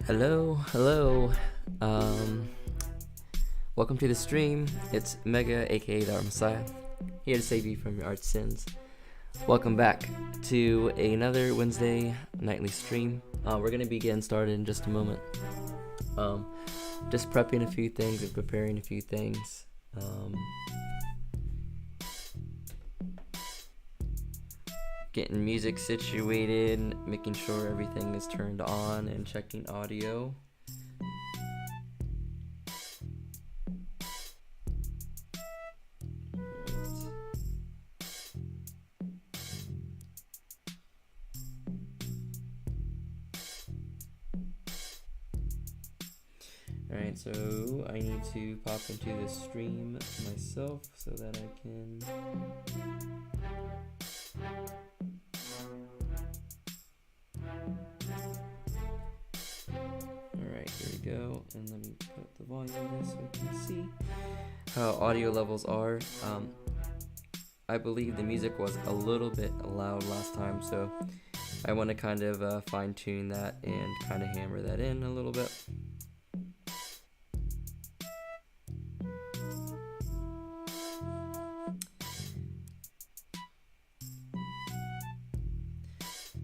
Hello. Welcome to the stream. It's Mega, aka the Art Messiah, here to save you from your art sins. Welcome back to another Wednesday nightly stream. We're gonna be getting started in just a moment. Just prepping a few things and preparing a few things. Getting music situated, making sure everything is turned on, and checking audio. Alright, so I need to pop into this stream myself so that I can... Alright, here we go, and let me put the volume on this so we can see how audio levels are. I believe the music was a little bit loud last time, so I want to kind of fine-tune that and kind of hammer that in a little bit.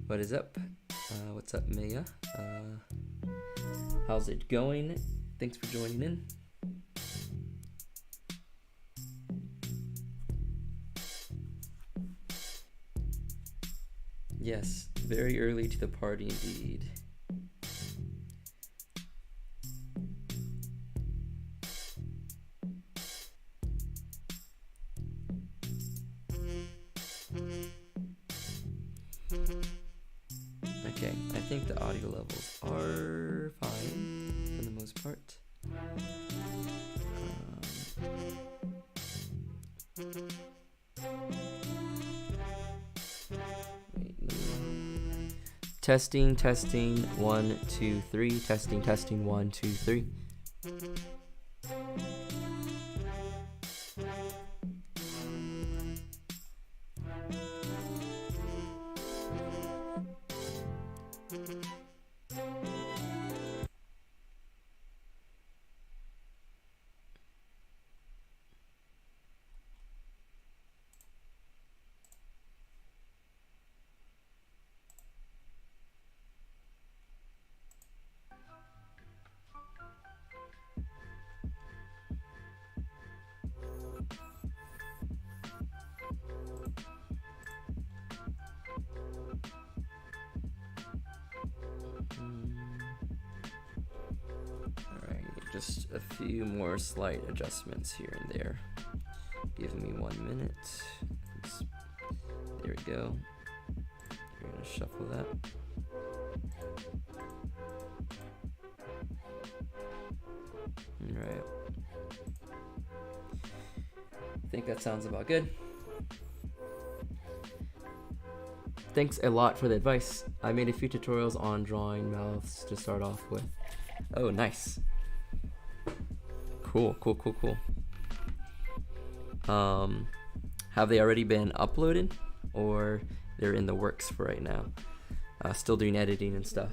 What is up? What's up, Maya? How's it going? Thanks for joining in. Yes, very early to the party indeed. Okay, I think the audio levels are fine for the most part. Testing, 1, 2, 3. Testing, 1, 2, 3. Just a few more slight adjustments here and there. Give me 1 minute. There we go. We're gonna shuffle that. Alright. think that sounds about good. Thanks a lot for the advice. I made a few tutorials on drawing mouths to start off with. Oh, nice. Cool. Have they already been uploaded, or they're in the works for right now? Still doing editing and stuff.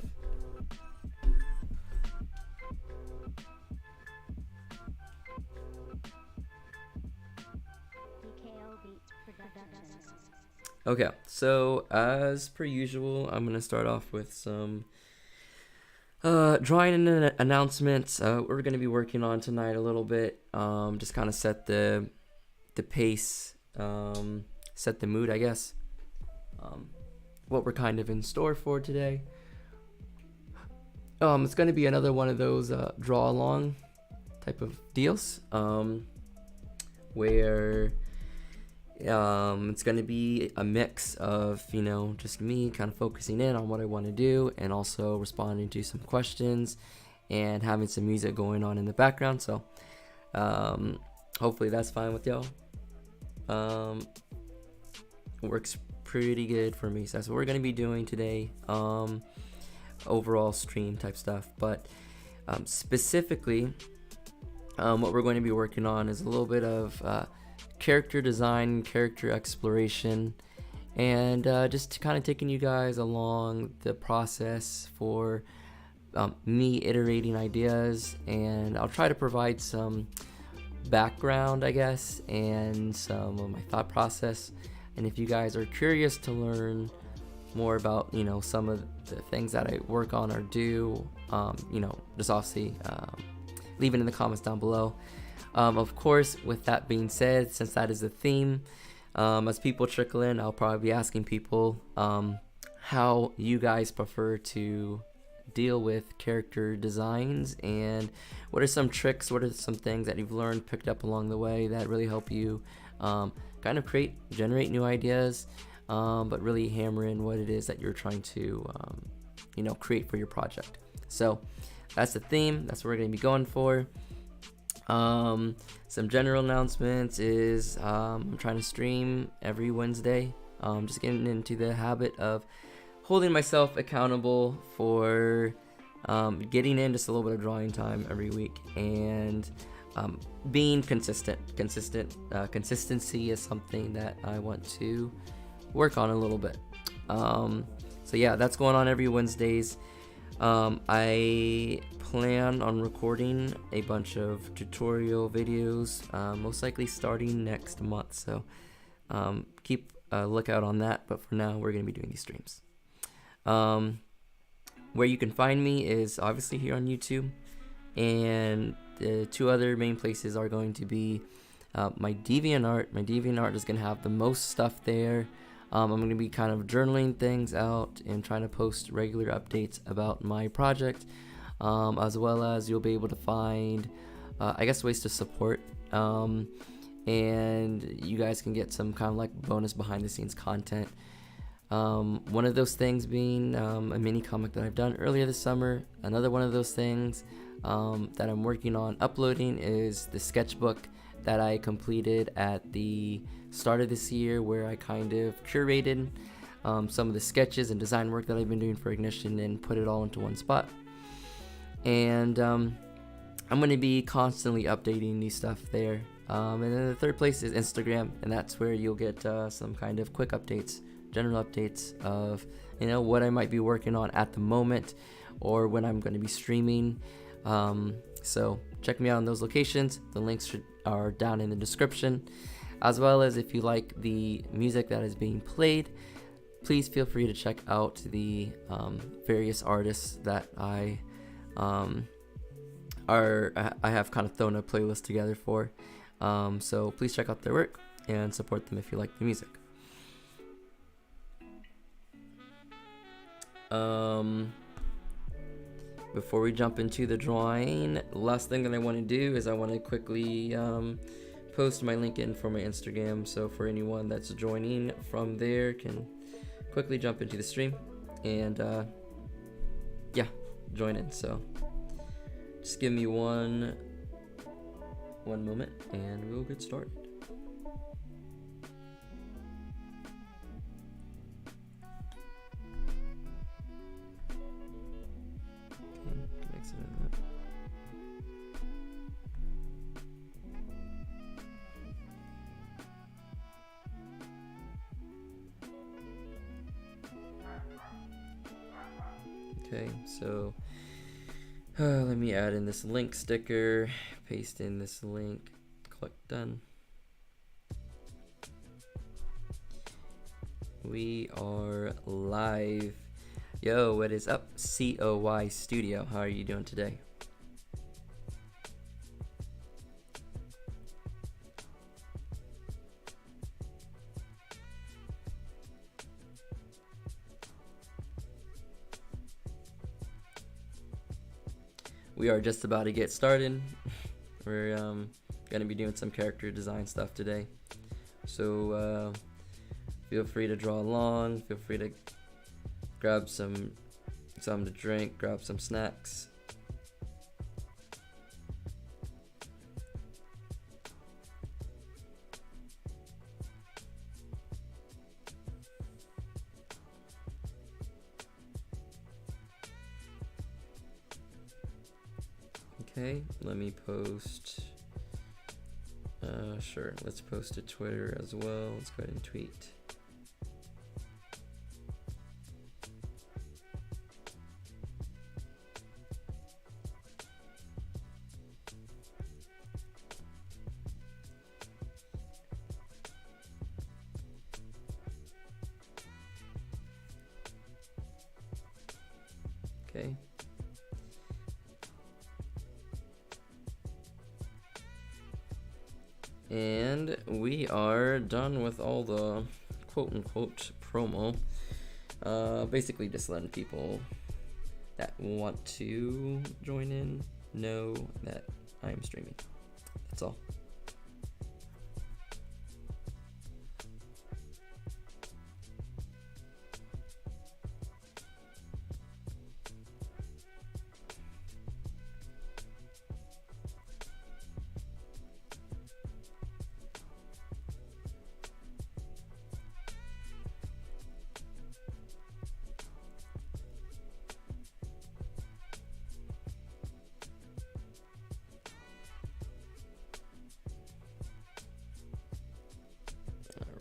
Okay, so as per usual, I'm gonna start off with some drawing announcements. We're gonna be working on tonight a little bit. Just kind of set the pace, set the mood, I guess. What we're kind of in store for today. It's gonna be another one of those draw along type of deals, where it's going to be a mix of, just me kind of focusing in on what I want to do, and also responding to some questions and having some music going on in the background. So hopefully that's fine with y'all. Works pretty good for me. So that's what we're going to be doing today. Overall stream type stuff, but specifically what we're going to be working on is a little bit of character design, character exploration, and just kind of taking you guys along the process for me iterating ideas. And I'll try to provide some background, I guess, and some of my thought process. And if you guys are curious to learn more about some of the things that I work on or do, just obviously leave it in the comments down below. Of course, with that being said, since that is the theme, as people trickle in, I'll probably be asking people how you guys prefer to deal with character designs, and what are some tricks, what are some things that you've learned, picked up along the way that really help you kind of generate new ideas, but really hammer in what it is that you're trying to create for your project. So that's the theme. That's what we're going to be going for. Some general announcements is I'm trying to stream every Wednesday. Just getting into the habit of holding myself accountable for getting in just a little bit of drawing time every week, and being consistent. Consistency is something that I want to work on a little bit. So yeah, that's going on every Wednesdays. I plan on recording a bunch of tutorial videos, most likely starting next month, so keep a lookout on that. But for now, we're going to be doing these streams. Where you can find me is obviously here on YouTube, and the two other main places are going to be my DeviantArt. My DeviantArt is going to have the most stuff there. I'm going to be kind of journaling things out and trying to post regular updates about my project, as well as you'll be able to find, ways to support, and you guys can get some kind of like bonus behind the scenes content. One of those things being a mini comic that I've done earlier this summer. Another one of those things that I'm working on uploading is the sketchbook that I completed at the start of this year, where I kind of curated some of the sketches and design work that I've been doing for Ignition and put it all into one spot. And I'm going to be constantly updating new stuff there. And then the third place is Instagram, and that's where you'll get some kind of quick updates, general updates of what I might be working on at the moment, or when I'm going to be streaming. So check me out on those locations. The links are down in the description, as well as if you like the music that is being played, please feel free to check out the various artists that I have kind of thrown a playlist together for. So please check out their work and support them if you like the music. Before we jump into the drawing, last thing that I want to do is I want to quickly post my link in for my Instagram, so for anyone that's joining from there can quickly jump into the stream and join in. So just give me one moment and we'll get started. Okay, so let me add in this link sticker, paste in this link, click done. We are live. Yo, what is up, COY Studio? How are you doing today? We are just about to get started. We're gonna be doing some character design stuff today. So feel free to draw along, feel free to grab something to drink, grab some snacks. Okay, let me post. Sure, let's post to Twitter as well. Let's go ahead and tweet. Okay. And we are done with all the quote-unquote promo. Basically just letting people that want to join in know that I am streaming. That's all.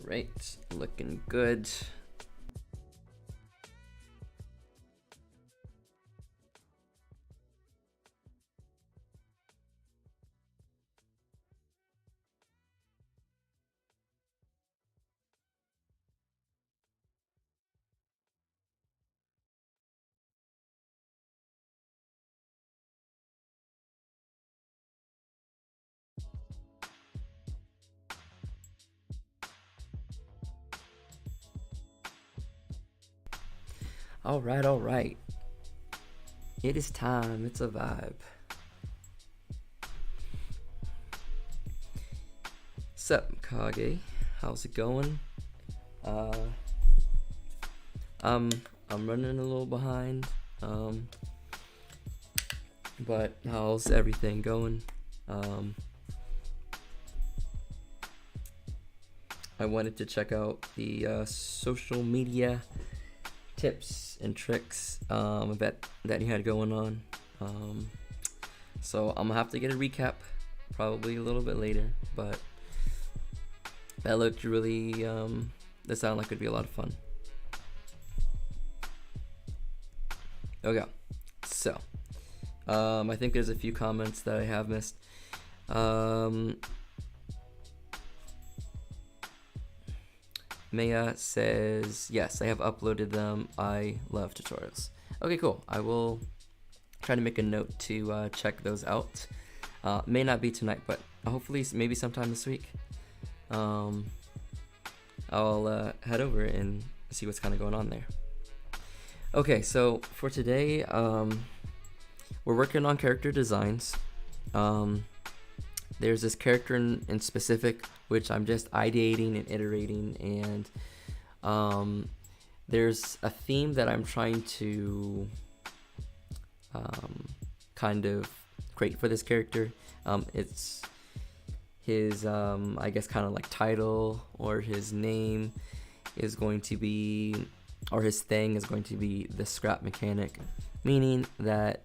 Right, looking good. All right. It is time. It's a vibe. Sup, Kage? How's it going? I'm running a little behind. But how's everything going? I wanted to check out the social media tips and tricks that you had going on. So I'm gonna have to get a recap probably a little bit later, but that looked really that sounded like it'd be a lot of fun. Okay, so I think there's a few comments that I have missed. Maya says, yes, I have uploaded them. I love tutorials. Okay, cool. I will try to make a note to check those out. May not be tonight, but hopefully maybe sometime this week. I'll head over and see what's kind of going on there. Okay, so for today, we're working on character designs. There's this character in specific which I'm just ideating and iterating, and there's a theme that I'm trying to kind of create for this character. It's his I guess kind of like title, or his name is going to be, or his thing is going to be the scrap mechanic, meaning that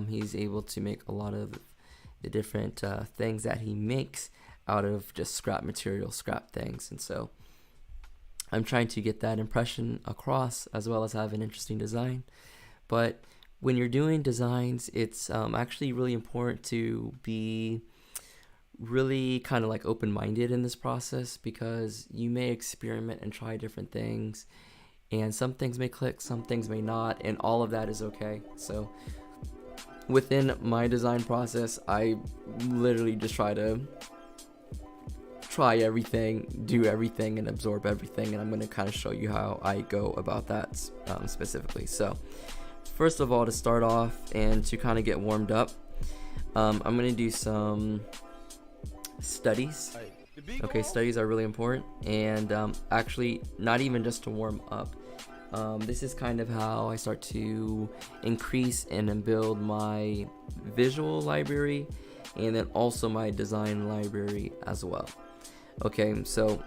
he's able to make a lot of the different things that he makes out of just scrap material, scrap things. And so I'm trying to get that impression across, as well as have an interesting design. But when you're doing designs, it's actually really important to be really kind of like open-minded in this process, because you may experiment and try different things, and some things may click, some things may not, and all of that is okay. So within my design process, I literally just try everything, do everything, and absorb everything, and I'm going to kind of show you how I go about that specifically. So first of all, to start off and to kind of get warmed up, I'm going to do some studies. Okay, studies are really important, and actually not even just to warm up. This is kind of how I start to increase and build my visual library, and then also my design library as well. Okay, so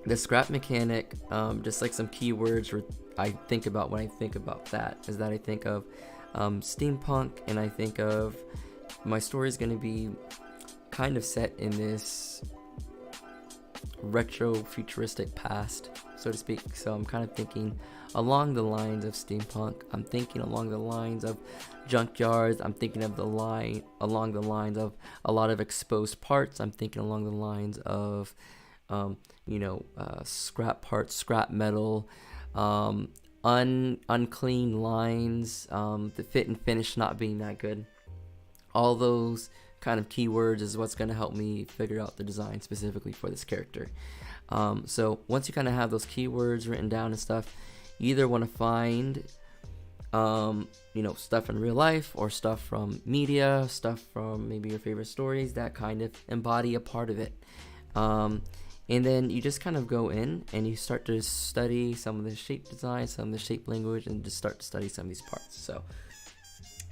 the scrap mechanic, just like some keywords I think about when I think about that, is that I think of steampunk, and I think of my story is going to be kind of set in this retro futuristic past, so to speak. So I'm kind of thinking along the lines of steampunk. I'm thinking along the lines of junkyards. I'm thinking of along the lines of a lot of exposed parts. I'm thinking along the lines of scrap parts, scrap metal, unclean lines, the fit and finish not being that good. All those kind of keywords is what's going to help me figure out the design specifically for this character. So once you kind of have those keywords written down and stuff, you either want to find stuff in real life, or stuff from media, stuff from maybe your favorite stories that kind of embody a part of it. And then you just kind of go in and you start to study some of the shape design, some of the shape language, and just start to study some of these parts. So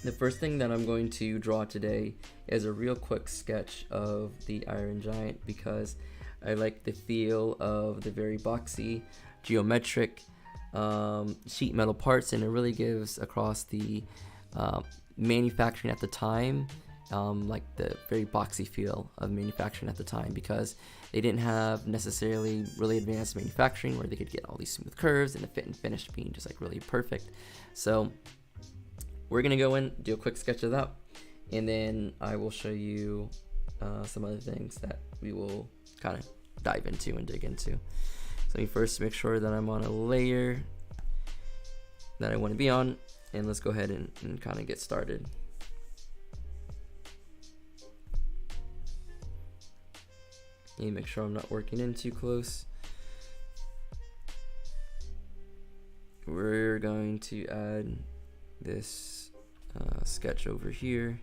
the first thing that I'm going to draw today is a real quick sketch of the Iron Giant, because I like the feel of the very boxy, geometric sheet metal parts, and it really gives across the manufacturing at the time, like the very boxy feel of manufacturing at the time, because they didn't have necessarily really advanced manufacturing where they could get all these smooth curves and the fit and finish being just like really perfect. So we're gonna go in, do a quick sketch of that, and then I will show you some other things that we will kind of dive into and dig into. So let me first make sure that I'm on a layer that I want to be on, and let's go ahead and kind of get started. And make sure I'm not working in too close. We're going to add this sketch over here.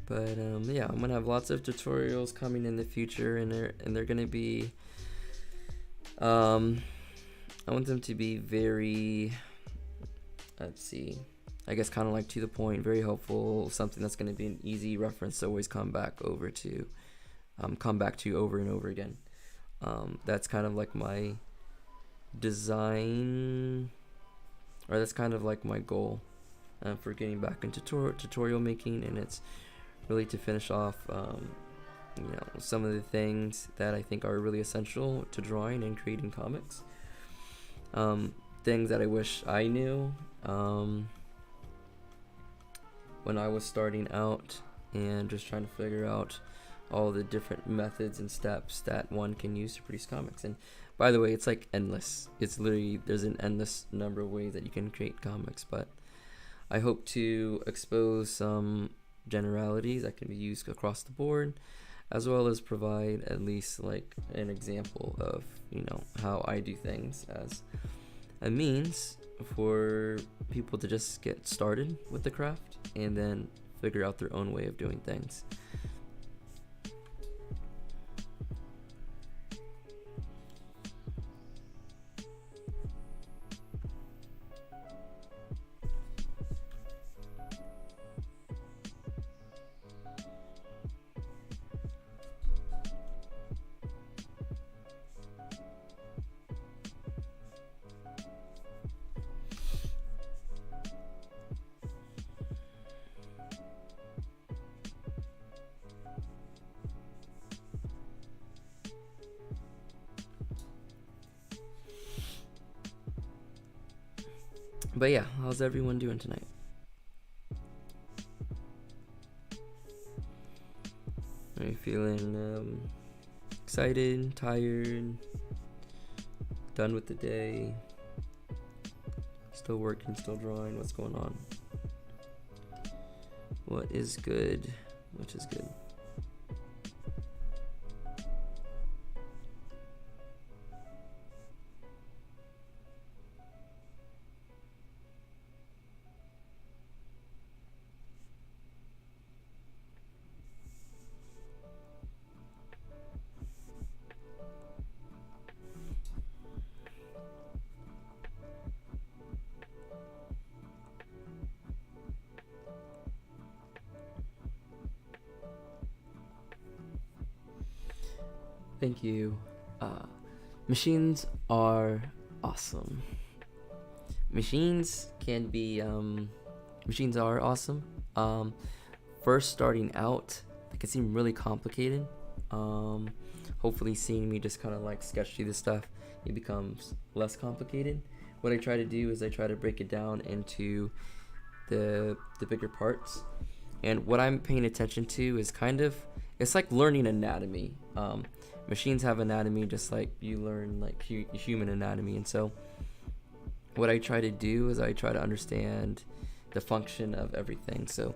But yeah, I'm gonna have lots of tutorials coming in the future, and they're gonna be I want them to be very, let's see, I guess kind of like to the point, very helpful, something that's gonna be an easy reference to always come back to over and over again. That's kind of like my design, or that's kind of like my goal for getting back into tutorial making, and it's really to finish off some of the things that I think are really essential to drawing and creating comics. Things that I wish I knew when I was starting out and just trying to figure out all the different methods and steps that one can use to produce comics. And by the way, it's like endless. It's literally, there's an endless number of ways that you can create comics, but I hope to expose some generalities that can be used across the board, as well as provide at least like an example of how I do things as a means for people to just get started with the craft and then figure out their own way of doing things. But yeah, how's everyone doing tonight? Are you feeling excited, tired, done with the day, still working, still drawing? What's going on? What is good? Which is good? Thank you. Machines are awesome. Machines are awesome. First starting out, it can seem really complicated. Hopefully seeing me just kind of like sketch through this stuff, it becomes less complicated. What I try to do is I try to break it down into the bigger parts. And what I'm paying attention to is it's like learning anatomy. Machines have anatomy just like you learn like human anatomy. And so what I try to do is I try to understand the function of everything. So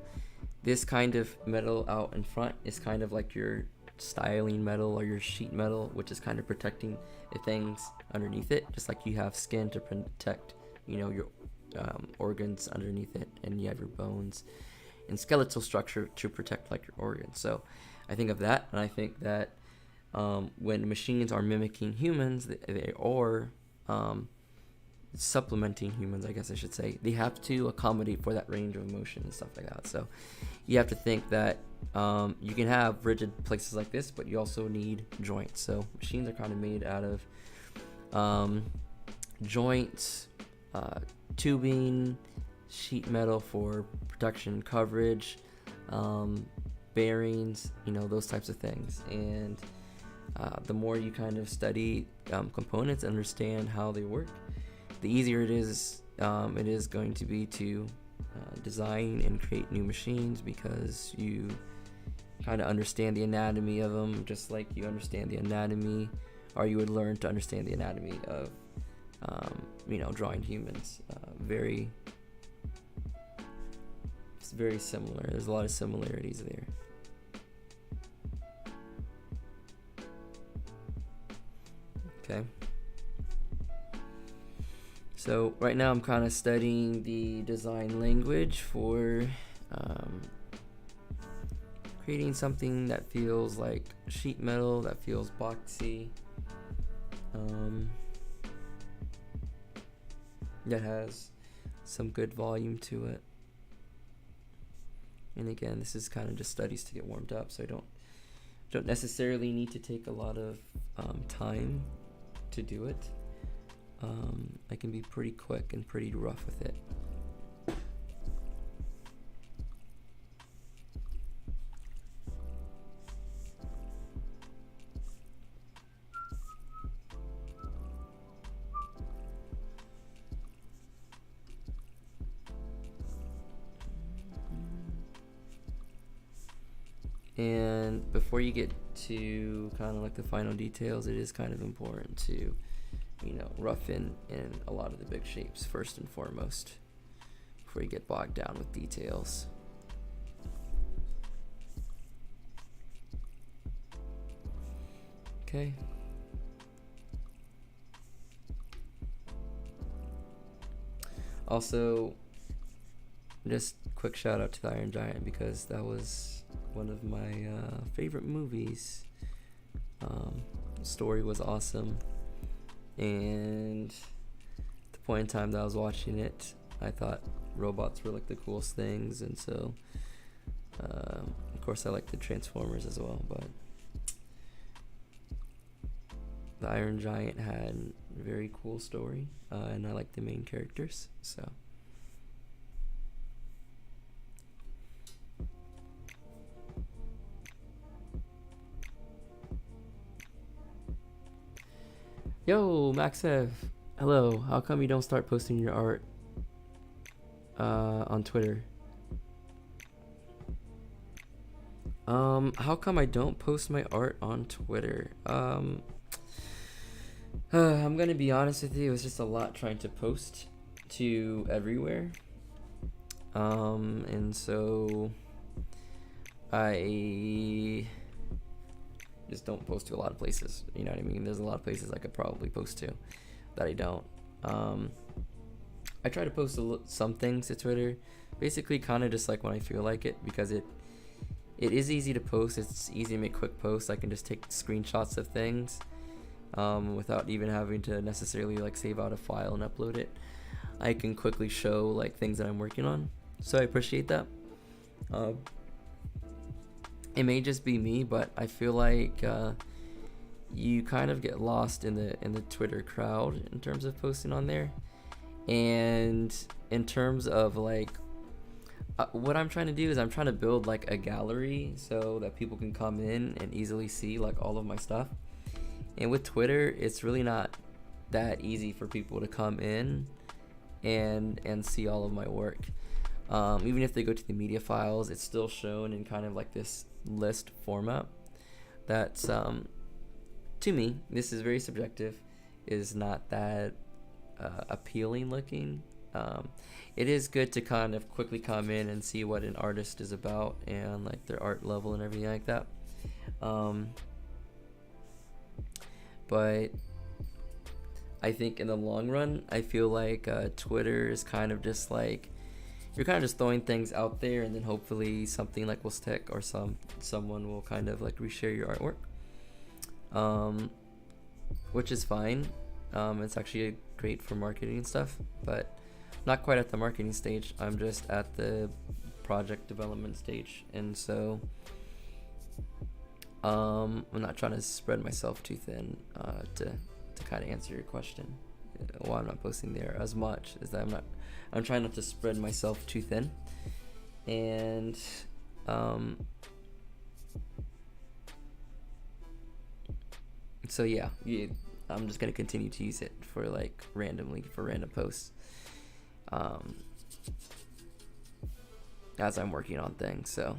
this kind of metal out in front is kind of like your styling metal or your sheet metal, which is kind of protecting the things underneath it, just like you have skin to protect, your organs underneath it, and you have your bones and skeletal structure to protect like your organs. So I think of that, and I think that when machines are mimicking humans, they are supplementing humans, I guess I should say. They have to accommodate for that range of motion and stuff like that. So you have to think that you can have rigid places like this, but you also need joints. So machines are kind of made out of joints, tubing, sheet metal for protection and coverage, bearings, those types of things. And the more you kind of study components, understand how they work, the easier it is going to be to design and create new machines, because you kind of understand the anatomy of them, just like you understand the anatomy, or you would learn to understand the anatomy of drawing humans. It's very similar. There's a lot of similarities there. Okay. So right now I'm kind of studying the design language for creating something that feels like sheet metal, that feels boxy, that has some good volume to it. And again, this is kind of just studies to get warmed up, so I don't necessarily need to take a lot of time to do it. I can be pretty quick and pretty rough with it. And before you get to kind of like the final details, it is kind of important to rough in a lot of the big shapes first and foremost before you get bogged down with details. Okay. Also, just quick shout out to the Iron Giant, because that was one of my favorite movies. The story was awesome. And at the point in time that I was watching it, I thought robots were like the coolest things, and so of course I like the Transformers as well, but the Iron Giant had a very cool story, and I like the main characters, so Yo, Max Ev. Hello. How come you don't start posting your art on Twitter. How come I don't post my art on Twitter? I'm gonna be honest with you, it was just a lot trying to post to everywhere. And so I just don't post to a lot of places. You know what I mean? There's a lot of places I could probably post to that I don't. I try to post some things to Twitter, basically kind of just like when I feel like it, because it is easy to post. It's easy to make quick posts. I can just take screenshots of things without even having to necessarily like save out a file and upload it. I can quickly show like things that I'm working on, so I appreciate that. It may just be me, but I feel like you kind of get lost in the Twitter crowd in terms of posting on there, and in terms of like what I'm trying to do is I'm trying to build like a gallery so that people can come in and easily see like all of my stuff. And with Twitter, it's really not that easy for people to come in and see all of my work. Even if they go to the media files, it's still shown in kind of like this list format. That's to me, this is very subjective, is not that appealing looking. It is good to kind of quickly come in and see what an artist is about and like their art level and everything like that. But I think in the long run, I feel like Twitter is kind of just like, you're kind of just throwing things out there, and then hopefully something like will stick, or someone will kind of like reshare your artwork, which is fine. It's actually great for marketing and stuff, but not quite at the marketing stage. I'm just at the project development stage, and so I'm not trying to spread myself too thin to kind of answer your question. Why I'm not posting there as much is that I'm trying not to spread myself too thin, and so yeah, I'm just gonna continue to use it for like randomly for random posts as I'm working on things. So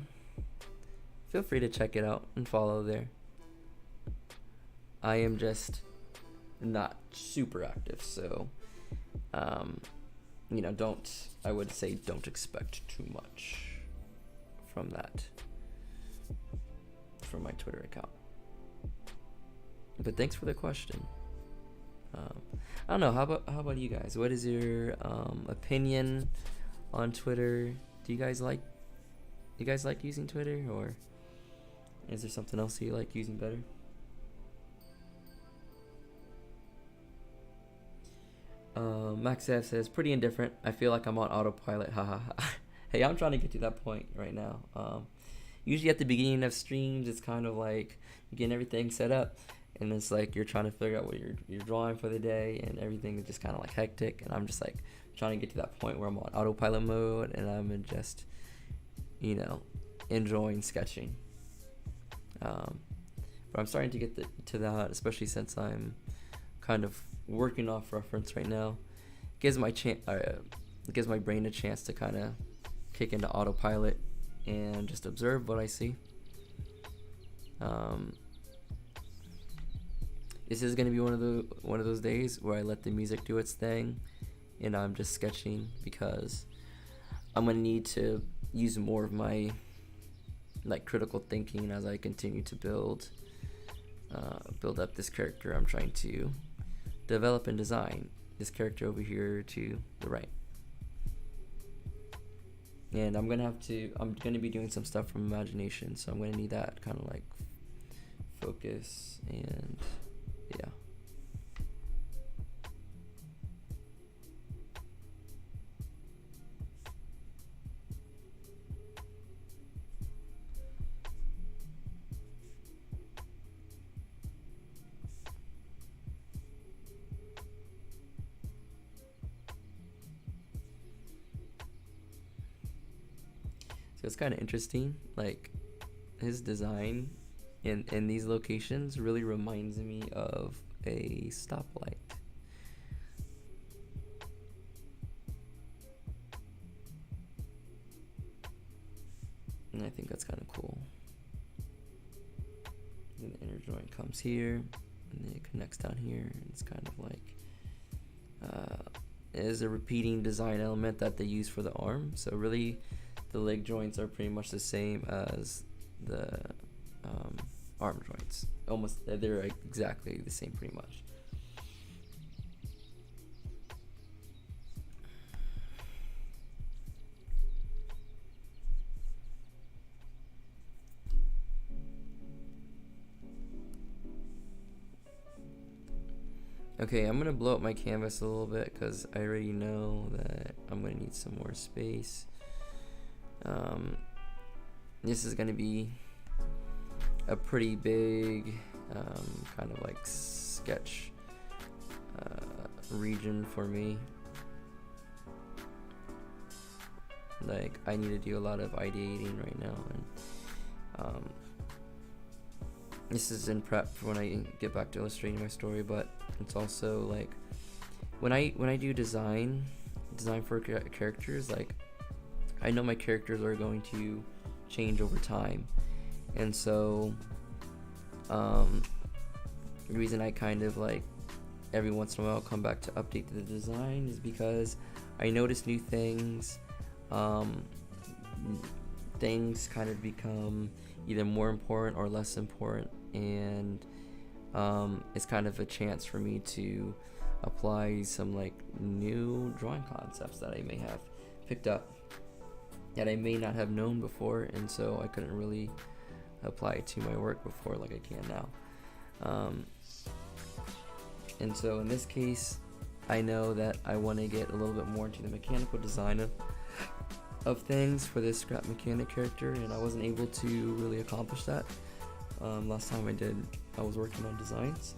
feel free to check it out and follow there. I am just not super active, so I would say don't expect too much from my Twitter account. But thanks for the question. I don't know, how about you guys? What is your opinion on Twitter? Do you guys like using Twitter, or is there something else you like using better? Max F says, pretty indifferent. I feel like I'm on autopilot. Haha. Hey, I'm trying to get to that point right now. Usually at the beginning of streams, it's kind of like you're getting everything set up, and it's like you're trying to figure out what you're drawing for the day, and everything is just kind of like hectic. And I'm just like trying to get to that point where I'm on autopilot mode, and I'm just, enjoying sketching. But I'm starting to get to that, especially since I'm kind of working off reference right now. Gives my brain a chance to kind of kick into autopilot and just observe what I see. This is gonna be one of those days where I let the music do its thing, and I'm just sketching, because I'm gonna need to use more of my like critical thinking as I continue to build up this character I'm trying to develop and design. This character over here to the right. And I'm gonna be doing some stuff from imagination, so I'm gonna need that kind of like focus, and yeah. So it's kind of interesting, like his design in these locations really reminds me of a stoplight. And I think that's kind of cool. Then the inner joint comes here, and then it connects down here, and it's kind of like it is a repeating design element that they use for the arm. So really, the leg joints are pretty much the same as the arm joints. Almost, they're exactly the same, pretty much. Okay, I'm gonna blow up my canvas a little bit because I already know that I'm gonna need some more space. This is gonna be a pretty big kind of like sketch region for me. Like, I need to do a lot of ideating right now, and this is in prep for when I get back to illustrating my story, but it's also like when I do design for characters, like I know my characters are going to change over time, and so the reason I kind of like every once in a while come back to update the design is because I notice new things. Things kind of become either more important or less important, and it's kind of a chance for me to apply some like new drawing concepts that I may have picked up that I may not have known before, and so I couldn't really apply it to my work before like I can now. And so in this case, I know that I want to get a little bit more into the mechanical design of things for this scrap mechanic character, and I wasn't able to really accomplish that last time I was working on designs,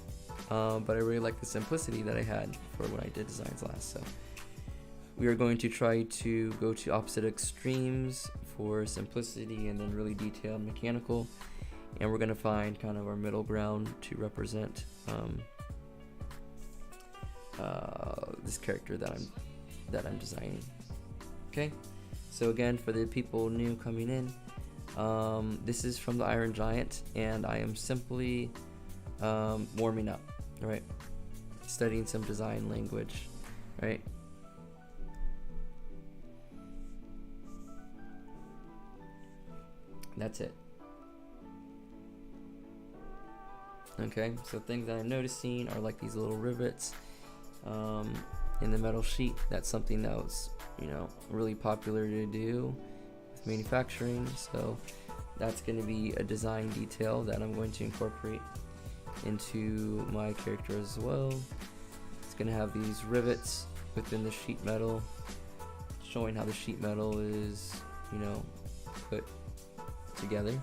but I really like the simplicity that I had for when I did designs last. So we are going to try to go to opposite extremes for simplicity and then really detailed mechanical, and we're going to find kind of our middle ground to represent this character that I'm designing. Okay, so again, for the people new coming in, this is from the Iron Giant, and I am simply warming up, right? Studying some design language, right? That's it. Okay, so things that I'm noticing are like these little rivets in the metal sheet. That's something that was, really popular to do with manufacturing. So that's going to be a design detail that I'm going to incorporate into my character as well. It's going to have these rivets within the sheet metal, showing how the sheet metal is, put together.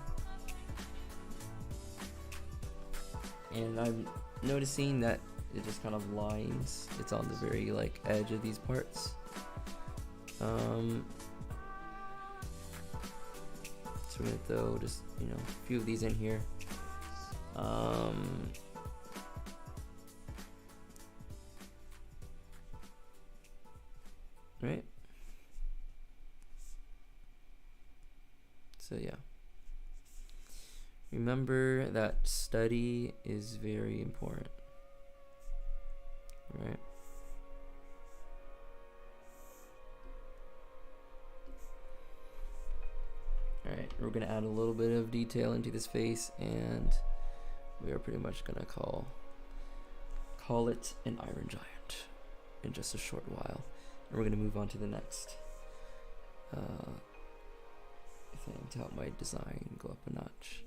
And I'm noticing that it just kind of lines, it's on the very edge of these parts. So we're gonna throw just a few of these in here. Right, so yeah, remember that study is very important, right? Alright, we're gonna add a little bit of detail into this face, and we are pretty much gonna call it an Iron Giant in just a short while, and we're gonna move on to the next thing to help my design go up a notch.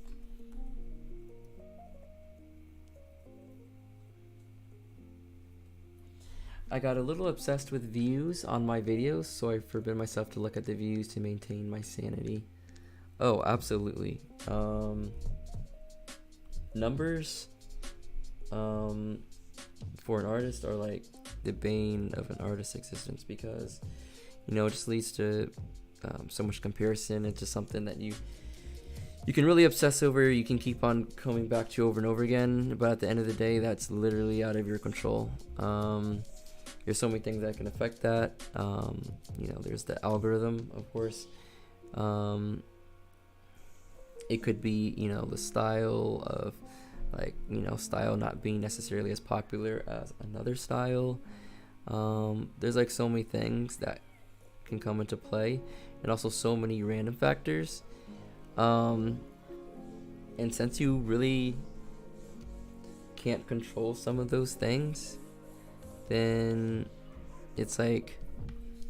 I got a little obsessed with views on my videos, so I forbid myself to look at the views to maintain my sanity. Oh, absolutely. Numbers for an artist are like the bane of an artist's existence, because it just leads to so much comparison. It's just something that you can really obsess over. You can keep on coming back to over and over again, but at the end of the day, that's literally out of your control. There's so many things that can affect that. There's the algorithm, of course. It could be, the style of, like, style not being necessarily as popular as another style. There's like so many things that can come into play, and also so many random factors. And since you really can't control some of those things, then it's like,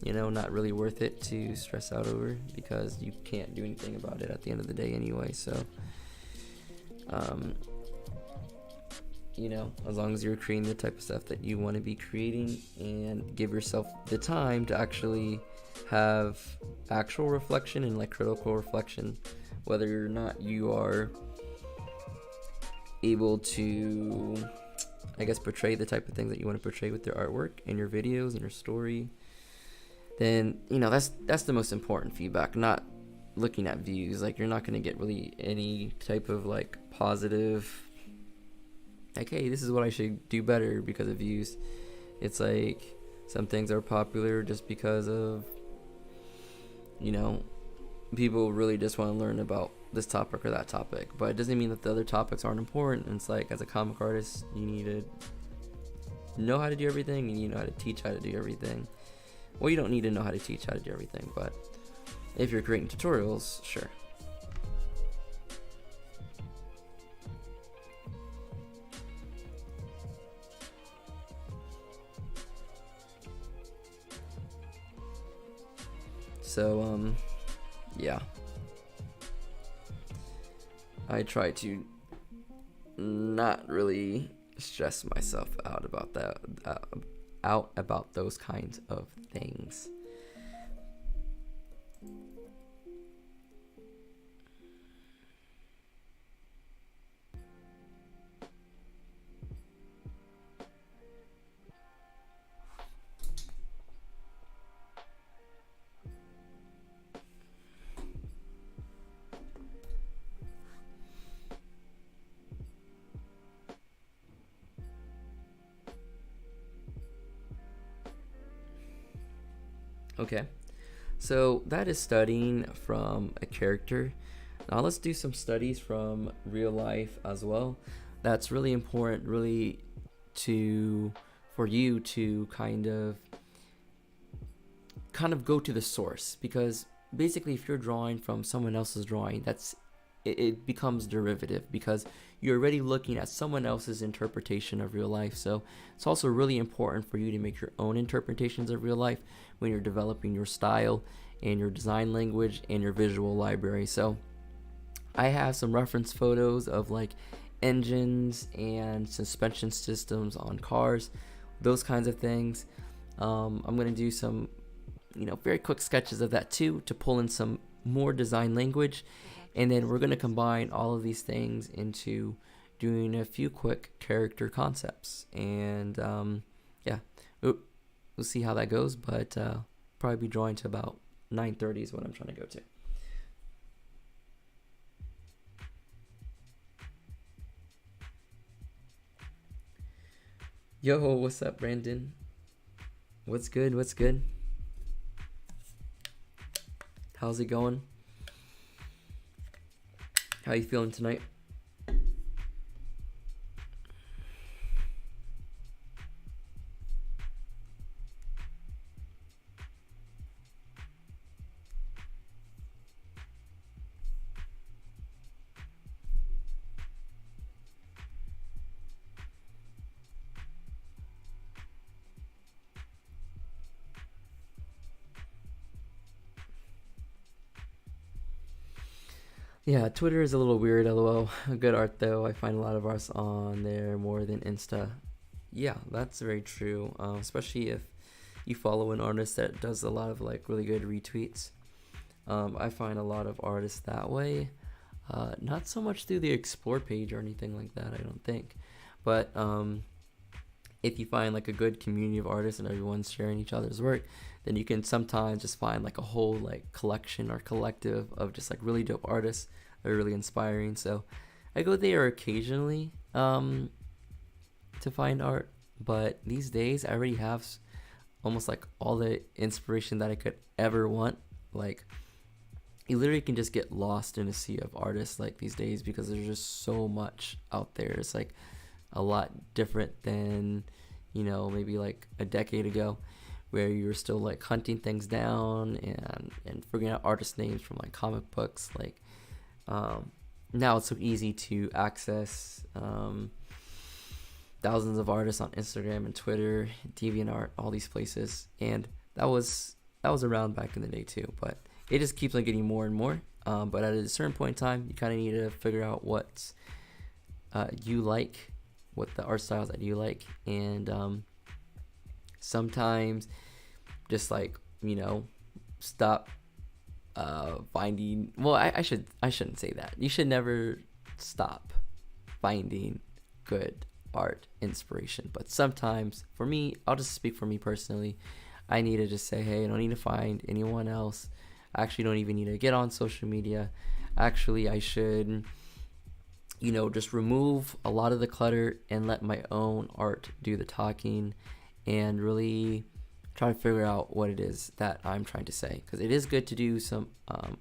not really worth it to stress out over, because you can't do anything about it at the end of the day anyway. So as long as you're creating the type of stuff that you want to be creating, and give yourself the time to actually have actual reflection and like critical reflection, whether or not you are able to, I guess, portray the type of things that you want to portray with your artwork and your videos and your story, then that's the most important feedback, not looking at views. Like, you're not going to get really any type of like positive, like, hey, this is what I should do better because of views. It's like some things are popular just because of, people really just want to learn about this topic or that topic, but it doesn't mean that the other topics aren't important. And it's like, as a comic artist, you need to know how to do everything, and you know how to teach how to do everything. Well, you don't need to know how to teach how to do everything, but if you're creating tutorials, sure. So, yeah. I try to not really stress myself out about that, out about those kinds of things. Okay, so that is studying from a character. Now let's do some studies from real life as well. That's really important, really, for you to kind of go to the source, because basically if you're drawing from someone else's drawing, it becomes derivative, because you're already looking at someone else's interpretation of real life. So it's also really important for you to make your own interpretations of real life when you're developing your style and your design language and your visual library. So I have some reference photos of like engines and suspension systems on cars, those kinds of things. I'm going to do some very quick sketches of that too, to pull in some more design language. And then we're going to combine all of these things into doing a few quick character concepts. And we'll see how that goes. But probably be drawing to about 9:30 is what I'm trying to go to. Yo, what's up, Brandon? What's good? What's good? How's it going? How you feeling tonight? Yeah, Twitter is a little weird, lol. Good art though. I find a lot of arts on there more than Insta. Yeah, that's very true. Especially if you follow an artist that does a lot of like really good retweets. I find a lot of artists that way. Not so much through the explore page or anything like that, I don't think. But if you find like a good community of artists and everyone's sharing each other's work, then you can sometimes just find like a whole like collection or collective of just like really dope artists that are really inspiring. So I go there occasionally to find art, but these days I already have almost like all the inspiration that I could ever want. Like, you literally can just get lost in a sea of artists like these days, because there's just so much out there. It's like a lot different than, maybe like a decade ago, where you were still like hunting things down and figuring out artist names from like comic books. Like now it's so easy to access thousands of artists on Instagram and Twitter, DeviantArt, all these places, and that was around back in the day too. But it just keeps on getting more and more. But at a certain point in time, you kind of need to figure out what you like, what the art styles that you like, and sometimes just like stop finding. Well, I shouldn't say that. You should never stop finding good art inspiration. But sometimes, for me, I'll just speak for me personally, I need to just say, hey, I don't need to find anyone else. I actually don't even need to get on social media. Actually, I should, just remove a lot of the clutter and let my own art do the talking, and really try to figure out what it is that I'm trying to say. Because it is good to do some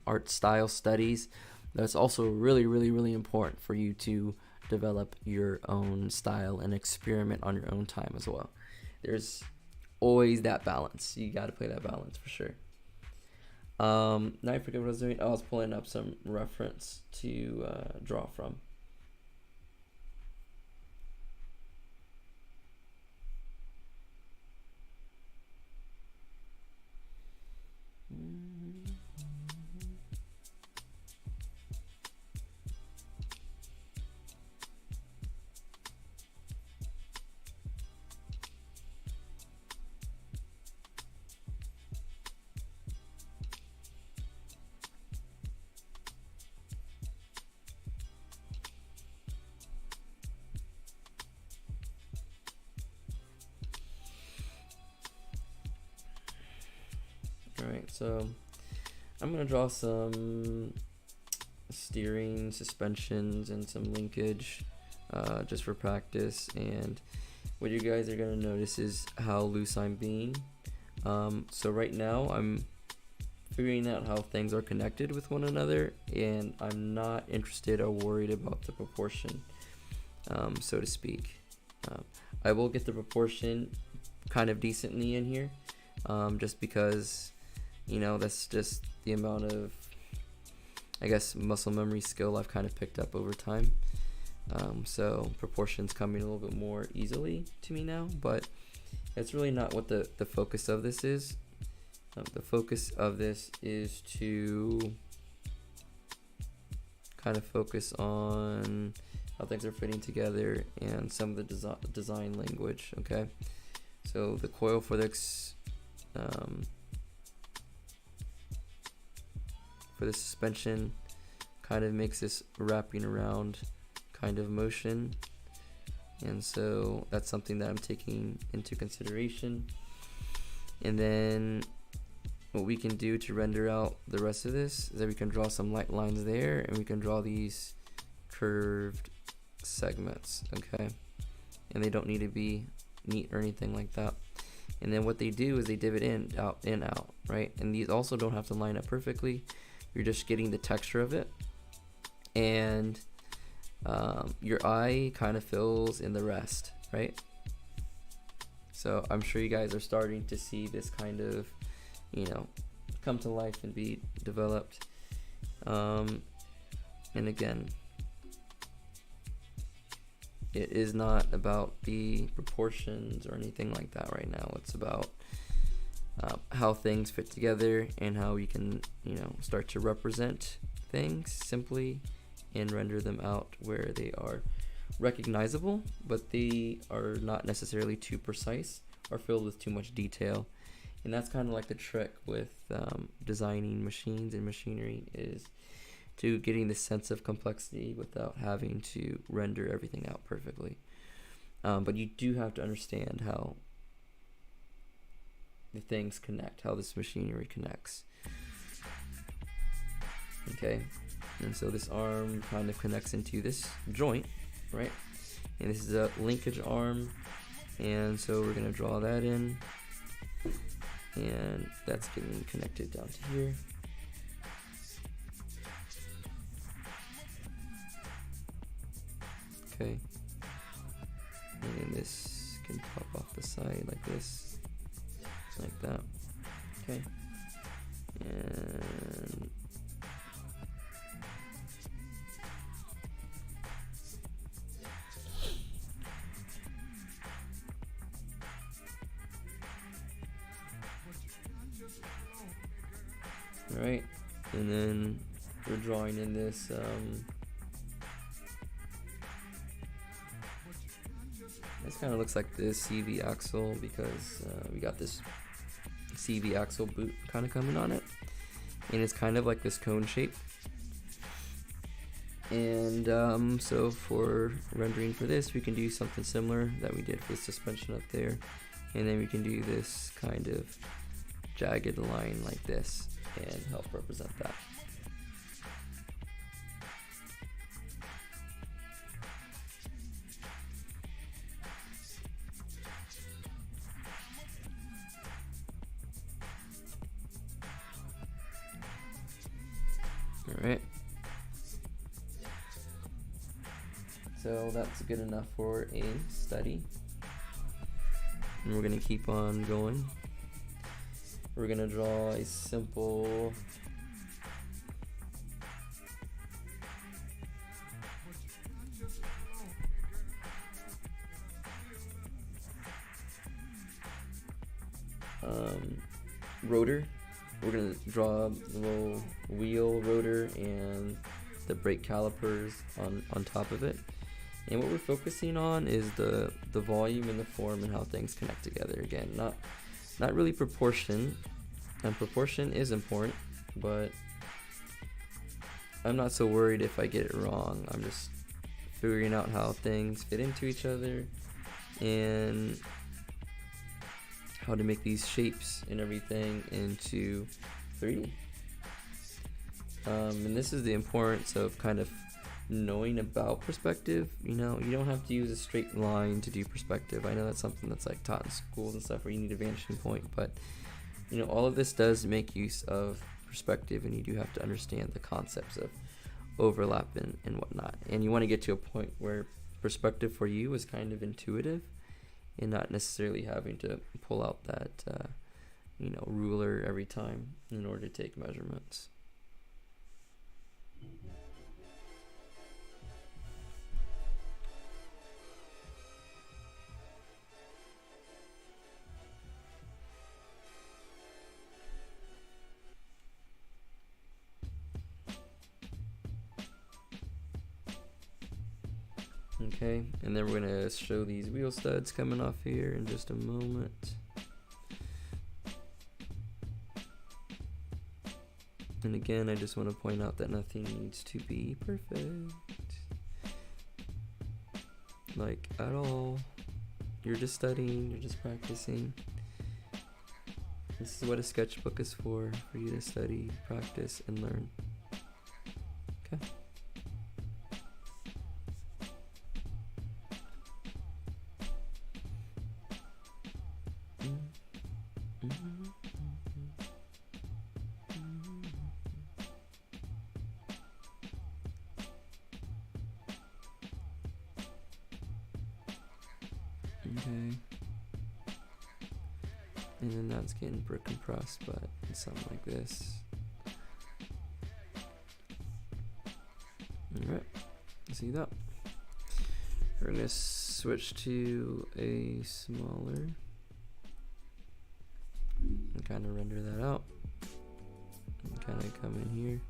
art style studies. That's also really, really, really important for you to develop your own style and experiment on your own time as well. There's always that balance. You got to play that balance for sure. Now I forget what I was doing. I was pulling up some reference to draw from. Alright, so I'm going to draw some steering, suspensions, and some linkage just for practice. And what you guys are going to notice is how loose I'm being. So right now I'm figuring out how things are connected with one another, and I'm not interested or worried about the proportion, so to speak. I will get the proportion kind of decently in here, just because that's just the amount of, I guess, muscle memory skill I've kind of picked up over time. So proportions coming a little bit more easily to me now, but it's really not what the focus of this is. The focus of this is to kind of focus on how things are fitting together and some of the design language, okay? So the coil for this suspension kind of makes this wrapping around kind of motion, and so that's something that I'm taking into consideration. And then what we can do to render out the rest of this is that we can draw some light lines there, and we can draw these curved segments, okay? And they don't need to be neat or anything like that. And then what they do is they divot in, out, right? And these also don't have to line up perfectly. You're just getting the texture of it, and your eye kind of fills in the rest, right? So I'm sure you guys are starting to see this kind of, come to life and be developed. And again, it is not about the proportions or anything like that right now. It's about how things fit together and how we can, start to represent things simply and render them out where they are recognizable, but they are not necessarily too precise or filled with too much detail. And that's kind of like the trick with designing machines and machinery, is to getting the sense of complexity without having to render everything out perfectly. But you do have to understand how the things connect, how this machinery connects. Okay, and so this arm kind of connects into this joint, right? And this is a linkage arm, and so we're gonna draw that in, and that's getting connected down to here. Okay. And then this can pop off the side like this, like that. Okay. And all right, and then we're drawing in this this kind of looks like the CV axle because we got this CV axle boot kind of coming on it, and it's kind of like this cone shape. And so for rendering for this, we can do something similar that we did for the suspension up there, and then we can do this kind of jagged line like this and help represent that. Alright, so that's good enough for a study, and we're going to keep on going. We're going to draw a simple rotor. We're going to draw the little wheel rotor and the brake calipers on top of it. And what we're focusing on is the volume and the form and how things connect together. Again, not really proportion, and proportion is important, but I'm not so worried if I get it wrong. I'm just figuring out how things fit into each other and how to make these shapes and everything into 3D. And this is the importance of kind of knowing about perspective. You know, you don't have to use a straight line to do perspective. I know that's something that's like taught in schools and stuff where you need a vanishing point, but you know, all of this does make use of perspective, and you do have to understand the concepts of overlap and whatnot. And you want to get to a point where perspective for you is kind of intuitive and not necessarily having to pull out that you know, ruler every time in order to take measurements. Okay, and then we're gonna show these wheel studs coming off here in just a moment. And again, I just want to point out that nothing needs to be perfect, like at all. You're just studying, you're just practicing. This is what a sketchbook is for you to study, practice, and learn. Okay. Okay, and then that's getting compressed, but it's something like this. Alright, see that? We're gonna switch to a smaller and kind of render that out, and kind of come in here,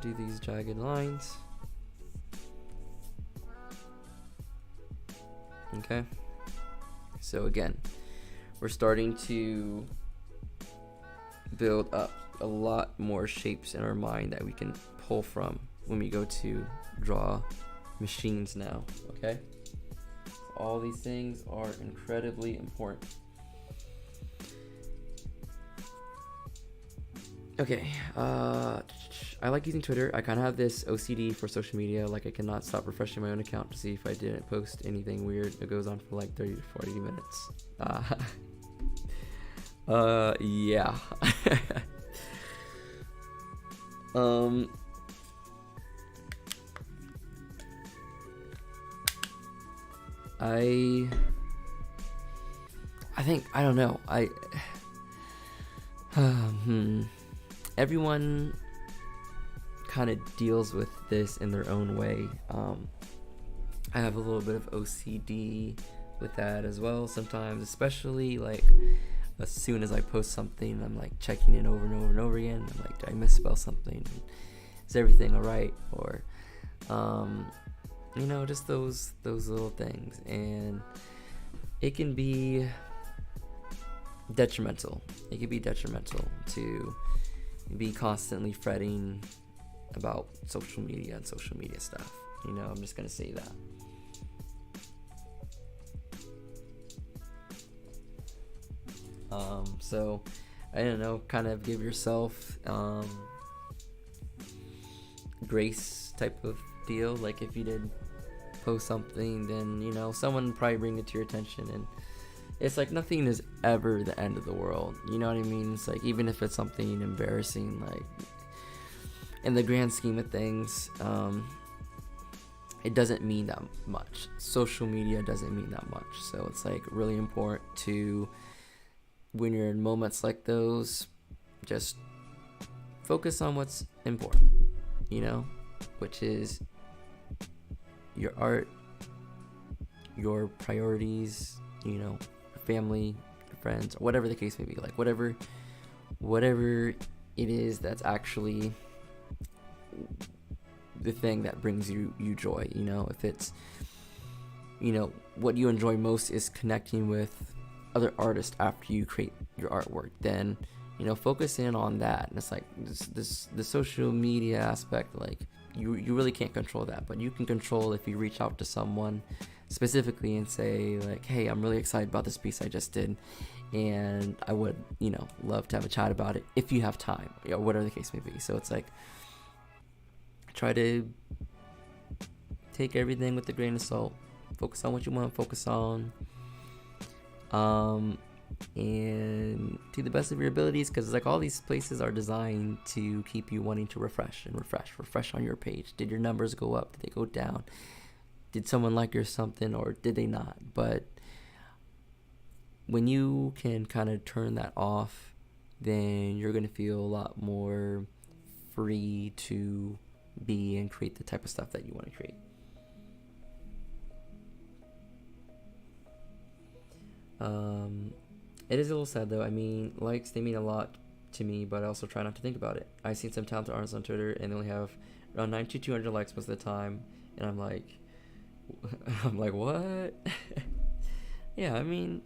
do these jagged lines. Okay, so again, we're starting to build up a lot more shapes in our mind that we can pull from when we go to draw machines now. Okay, all these things are incredibly important. Okay, I like using Twitter. I kind of have this OCD for social media. Like, I cannot stop refreshing my own account to see if I didn't post anything weird. It goes on for like 30 to 40 minutes. Yeah. I think, I don't know, everyone kind of deals with this in their own way. I have a little bit of OCD with that as well sometimes, especially like as soon as I post something, I'm like checking it over and over and over again. I'm like, did I misspell something? Is everything all right? Or just those little things, and it can be detrimental. It can be detrimental to be constantly fretting about social media and social media stuff. I'm just gonna say that. So I don't know, kind of give yourself grace type of deal. Like if you did post something, then someone would probably bring it to your attention, and it's like nothing is ever the end of the world. You know what I mean? It's like, even if it's something embarrassing, like in the grand scheme of things, it doesn't mean that much. Social media doesn't mean that much. So it's like really important to, when you're in moments like those, just focus on what's important, which is your art, your priorities, family, friends, or whatever the case may be. Like whatever it is that's actually the thing that brings you joy. If it's what you enjoy most is connecting with other artists after you create your artwork, then focus in on that. And it's like the social media aspect, like you really can't control that, but you can control if you reach out to someone specifically and say like, hey, I'm really excited about this piece I just did, and I would love to have a chat about it if you have time, whatever the case may be. So it's like, try to take everything with a grain of salt, focus on what you want to focus on, and to the best of your abilities, because like all these places are designed to keep you wanting to refresh on your page. Did your numbers go up? Did they go down? Did someone like your something, or did they not? But when you can kind of turn that off, then you're going to feel a lot more free to be and create the type of stuff that you want to create. It is a little sad though. I mean, likes, they mean a lot to me, but I also try not to think about it. I've seen some talented artists on Twitter and they only have around 90 to 200 likes most of the time, and I'm like, what? Yeah, I mean,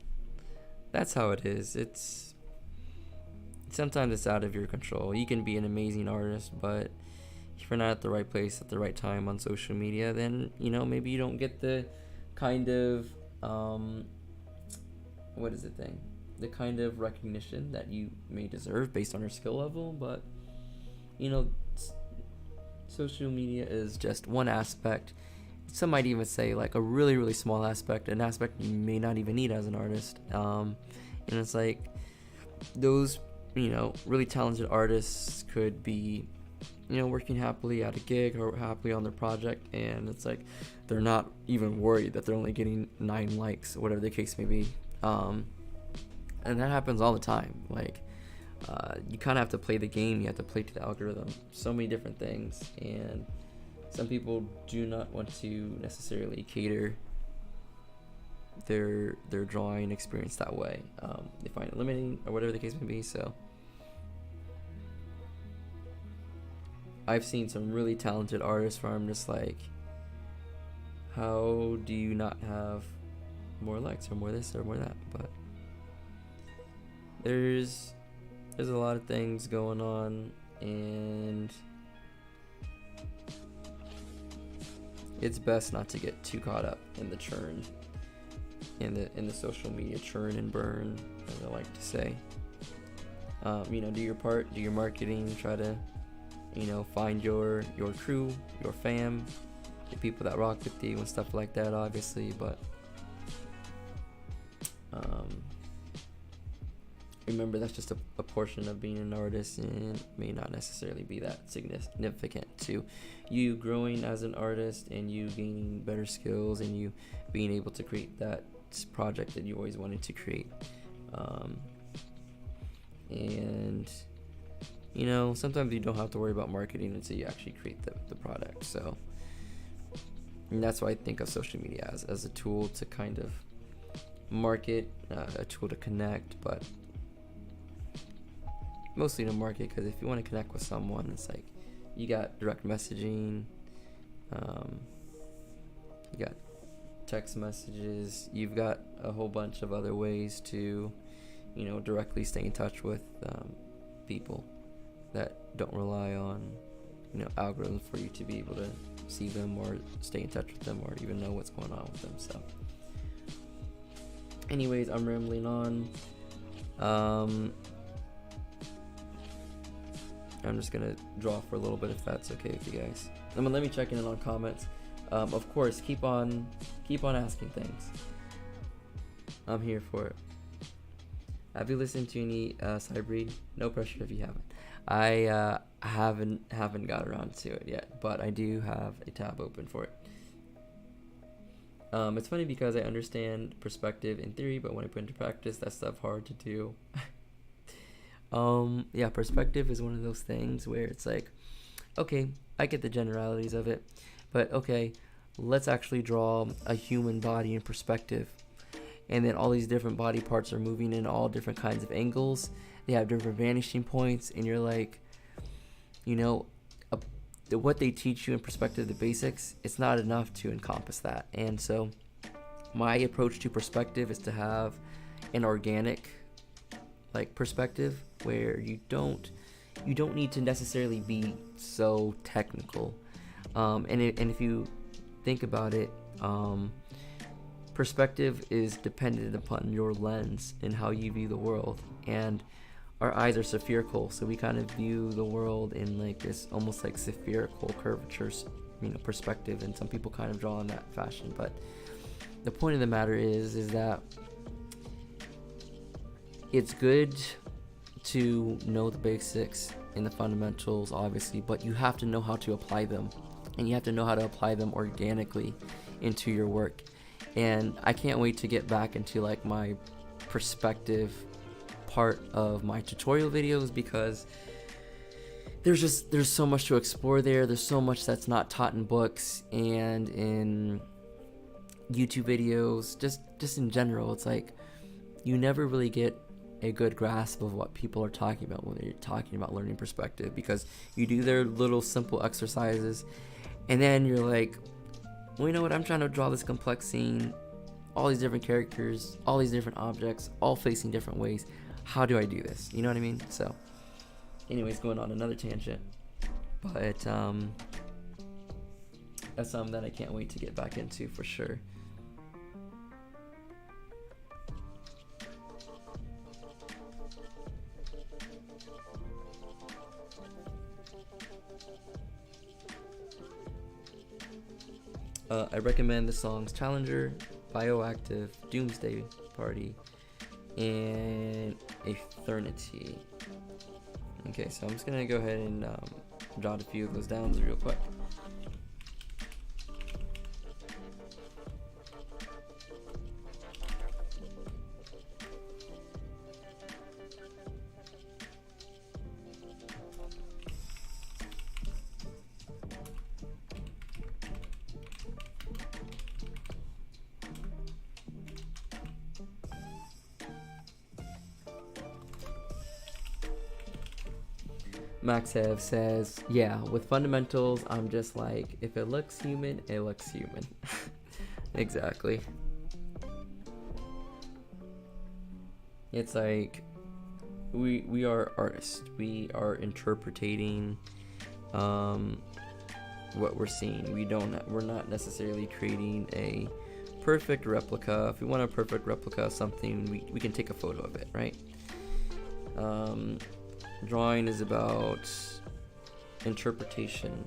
that's how it is. Sometimes it's out of your control. You can be an amazing artist, but if you're not at the right place at the right time on social media, then maybe you don't get the kind of the kind of recognition that you may deserve based on your skill level. But social media is just one aspect. Some might even say like a really, really small aspect, an aspect you may not even need as an artist. And it's like those really talented artists could be working happily at a gig or happily on their project, and it's like they're not even worried that they're only getting 9 likes, whatever the case may be. And that happens all the time. Like you kind of have to play the game. You have to play to the algorithm. So many different things, and some people do not want to necessarily cater their drawing experience that way. They find it limiting or whatever the case may be. So I've seen some really talented artists where I'm just like, how do you not have more likes or more this or more that? But there's a lot of things going on, and it's best not to get too caught up in the churn, in the social media churn and burn, as I like to say. Do your part, do your marketing, try to find your crew, your fam, the people that rock with you and stuff like that, obviously. But remember, that's just a portion of being an artist, and may not necessarily be that significant to you growing as an artist and you gaining better skills and you being able to create that project that you always wanted to create. And you know, sometimes you don't have to worry about marketing until you actually create the product. So, and that's why I think of social media as a tool to kind of market, a tool to connect, but mostly to market, because if you want to connect with someone, it's like you got direct messaging, you got text messages, you've got a whole bunch of other ways to, you know, directly stay in touch with people that don't rely on, you know, algorithms for you to be able to see them or stay in touch with them or even know what's going on with them. So anyways, I'm rambling on. I'm just gonna draw for a little bit if that's okay with you guys. Let me check in on comments. Of course, keep on asking things. I'm here for it. Have you listened to any Cybreed? No pressure if you haven't. I haven't got around to it yet, but I do have a tab open for it. It's funny because I understand perspective in theory, but when I put into practice, that stuff hard to do. Yeah, perspective is one of those things where it's like, okay, I get the generalities of it, but okay, let's actually draw a human body in perspective. And then all these different body parts are moving in all different kinds of angles. They have different vanishing points, and you're like, you know, what they teach you in perspective, the basics, it's not enough to encompass that. And so my approach to perspective is to have an organic like perspective where you don't need to necessarily be so technical. And if you think about it, perspective is dependent upon your lens and how you view the world. And our eyes are spherical, so we kind of view the world in like this almost like spherical curvatures, you know, perspective. And some people kind of draw in that fashion. But the point of the matter is that it's good to know the basics and the fundamentals, obviously, but you have to know how to apply them, and you have to know how to apply them organically into your work. And I can't wait to get back into like my perspective part of my tutorial videos, because there's so much to explore there. There's so much that's not taught in books and in YouTube videos, just in general. It's like you never really get a good grasp of what people are talking about when they're talking about learning perspective, because you do their little simple exercises and then you're like, well, you know what, I'm trying to draw this complex scene, all these different characters, all these different objects, all facing different ways. How do I do this? You know what I mean? So anyways, going on another tangent, but that's something that I can't wait to get back into for sure. I recommend the songs Challenger, Bioactive, Doomsday Party, and Eternity. Okay, so I'm just gonna go ahead and jot a few of those down real quick. Maxev says, yeah, with fundamentals, I'm just like, if it looks human, it looks human. Exactly. It's like, we are artists. We are interpreting what we're seeing. We're not necessarily creating a perfect replica. If we want a perfect replica of something, we can take a photo of it, right? Drawing is about interpretation.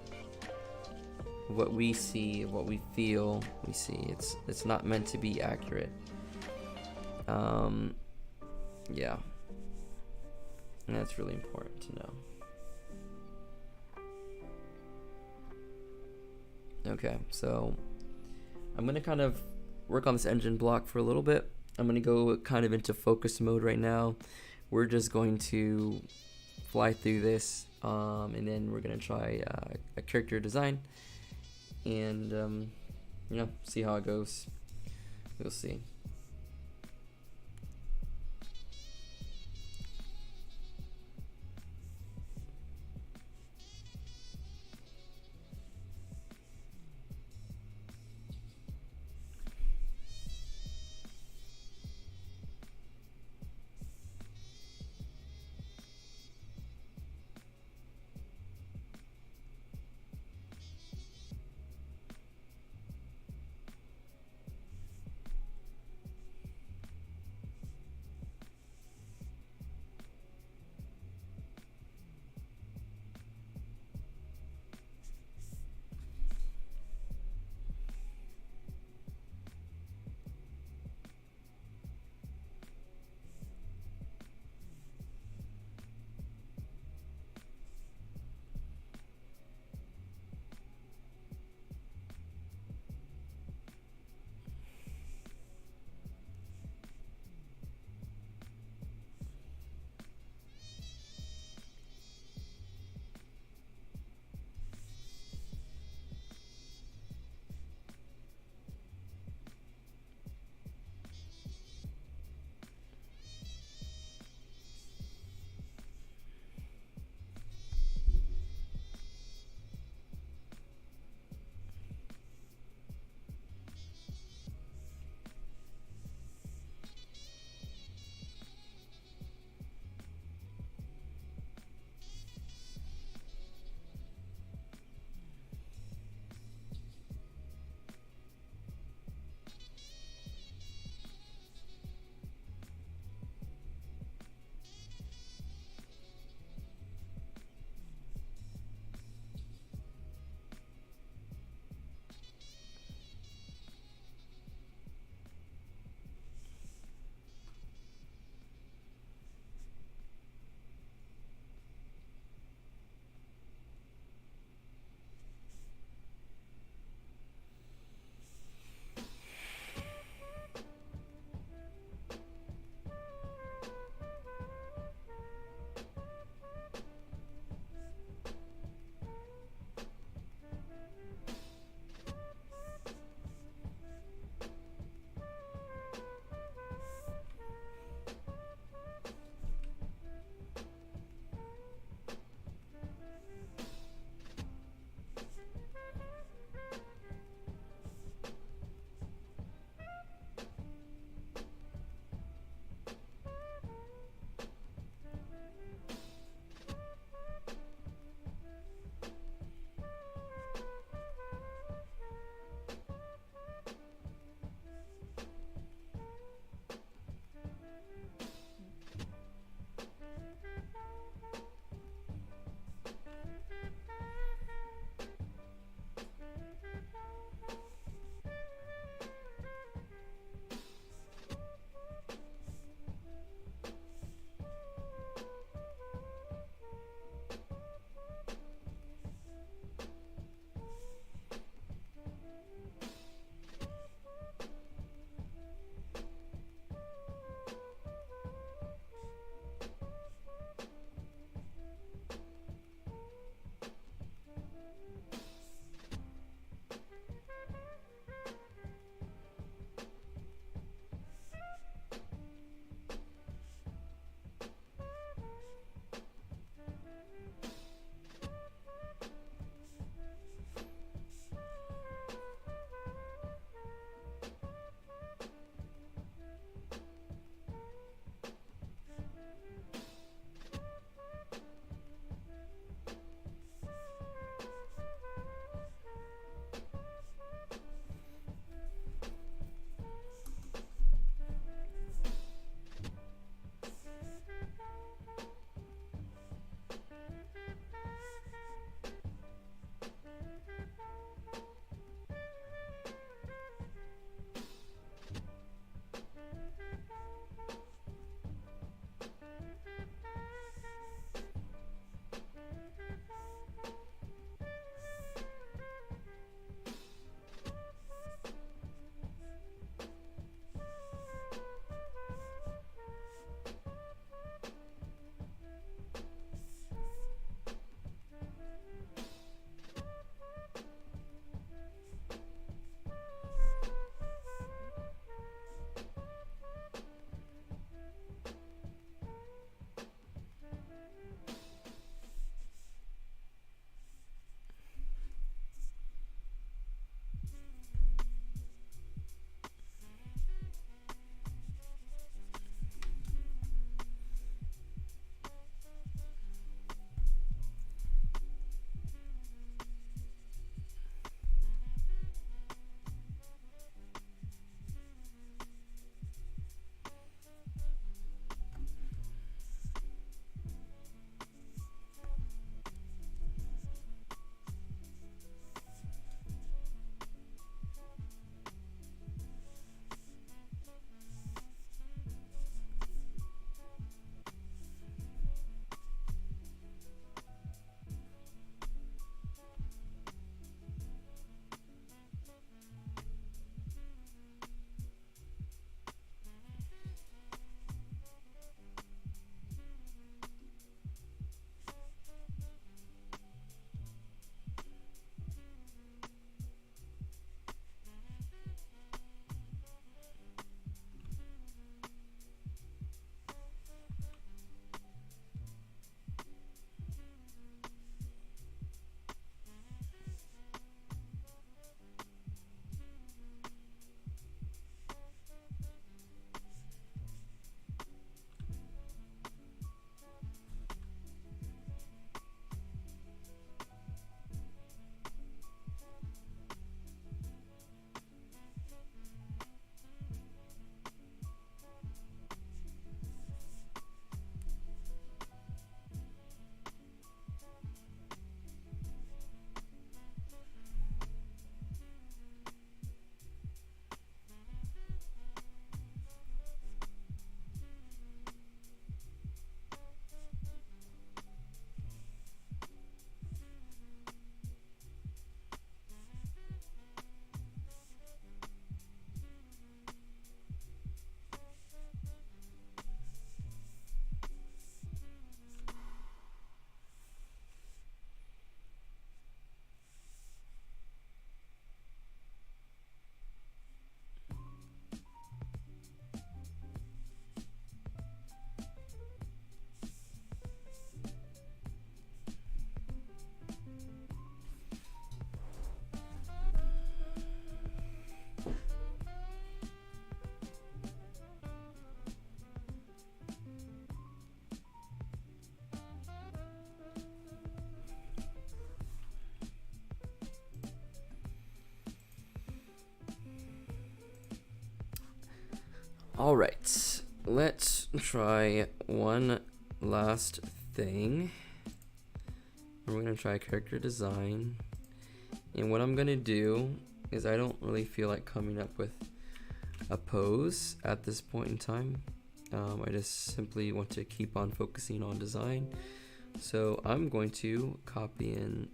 What we see, what we feel, we see. It's not meant to be accurate. Yeah. And that's really important to know. Okay, so I'm gonna kind of work on this engine block for a little bit. I'm gonna go kind of into focus mode right now. We're just going to fly through this, and then we're gonna try a character design, and see how it goes. We'll see. Alright, let's try one last thing. We're gonna try character design. And what I'm gonna do is, I don't really feel like coming up with a pose at this point in time. I just simply want to keep on focusing on design. So I'm going to copy in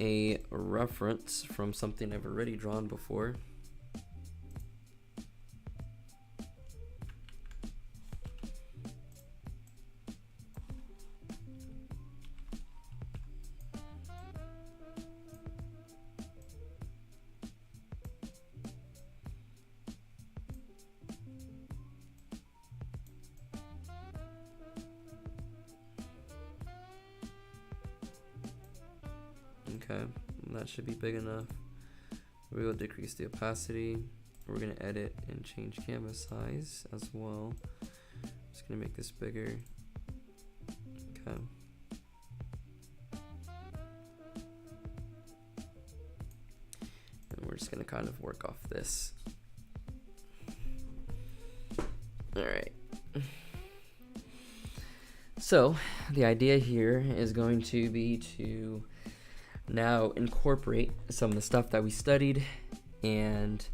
a reference from something I've already drawn before. Okay, that should be big enough. We will decrease the opacity. We're gonna edit and change canvas size as well. Just gonna make this bigger. Okay. And we're just gonna kind of work off this. All right. So the idea here is going to be to now incorporate some of the stuff that we studied, and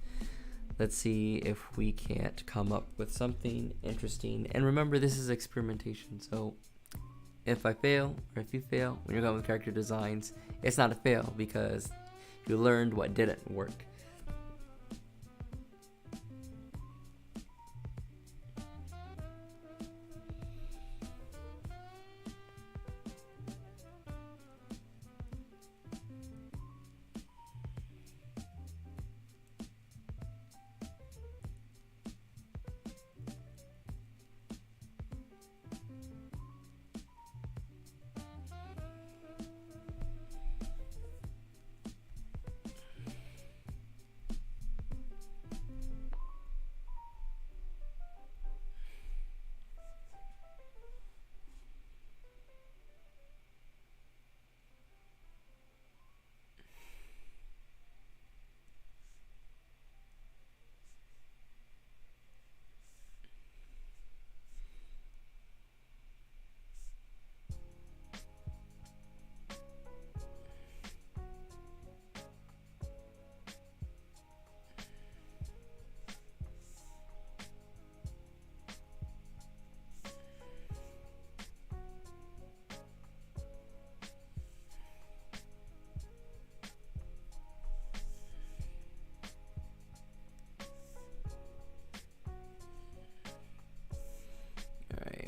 let's see if we can't come up with something interesting. And remember, this is experimentation, so if I fail, or if you fail when you're going with character designs, it's not a fail because you learned what didn't work.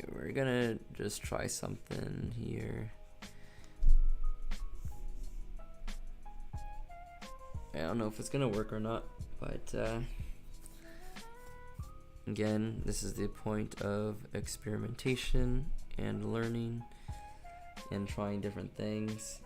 We're gonna just try something here. I don't know if it's gonna work or not, but again, this is the point of experimentation and learning and trying different things.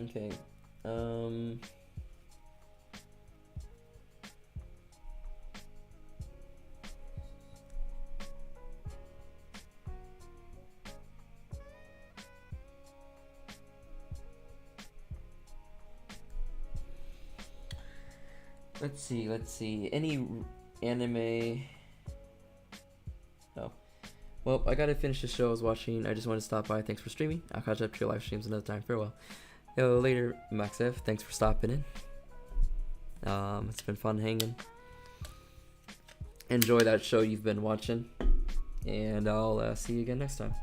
Okay. Let's see. Any anime? Oh. Well, I gotta finish the show I was watching. I just wanted to stop by. Thanks for streaming. I'll catch up to your live streams another time. Farewell. Yo, later, Maxev. Thanks for stopping in. It's been fun hanging. Enjoy that show you've been watching. And I'll see you again next time.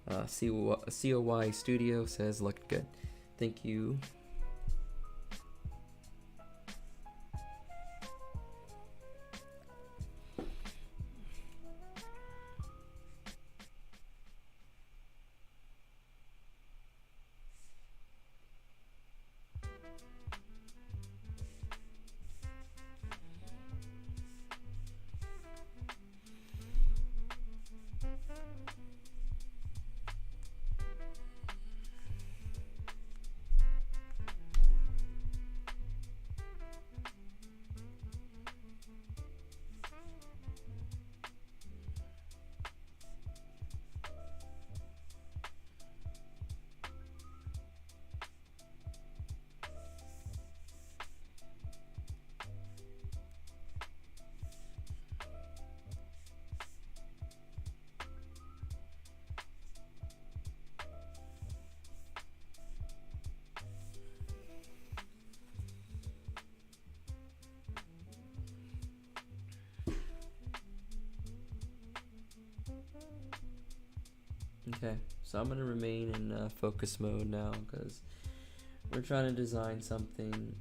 COY Studio says, looking good. Thank you. Okay, so I'm gonna remain in focus mode now because we're trying to design something.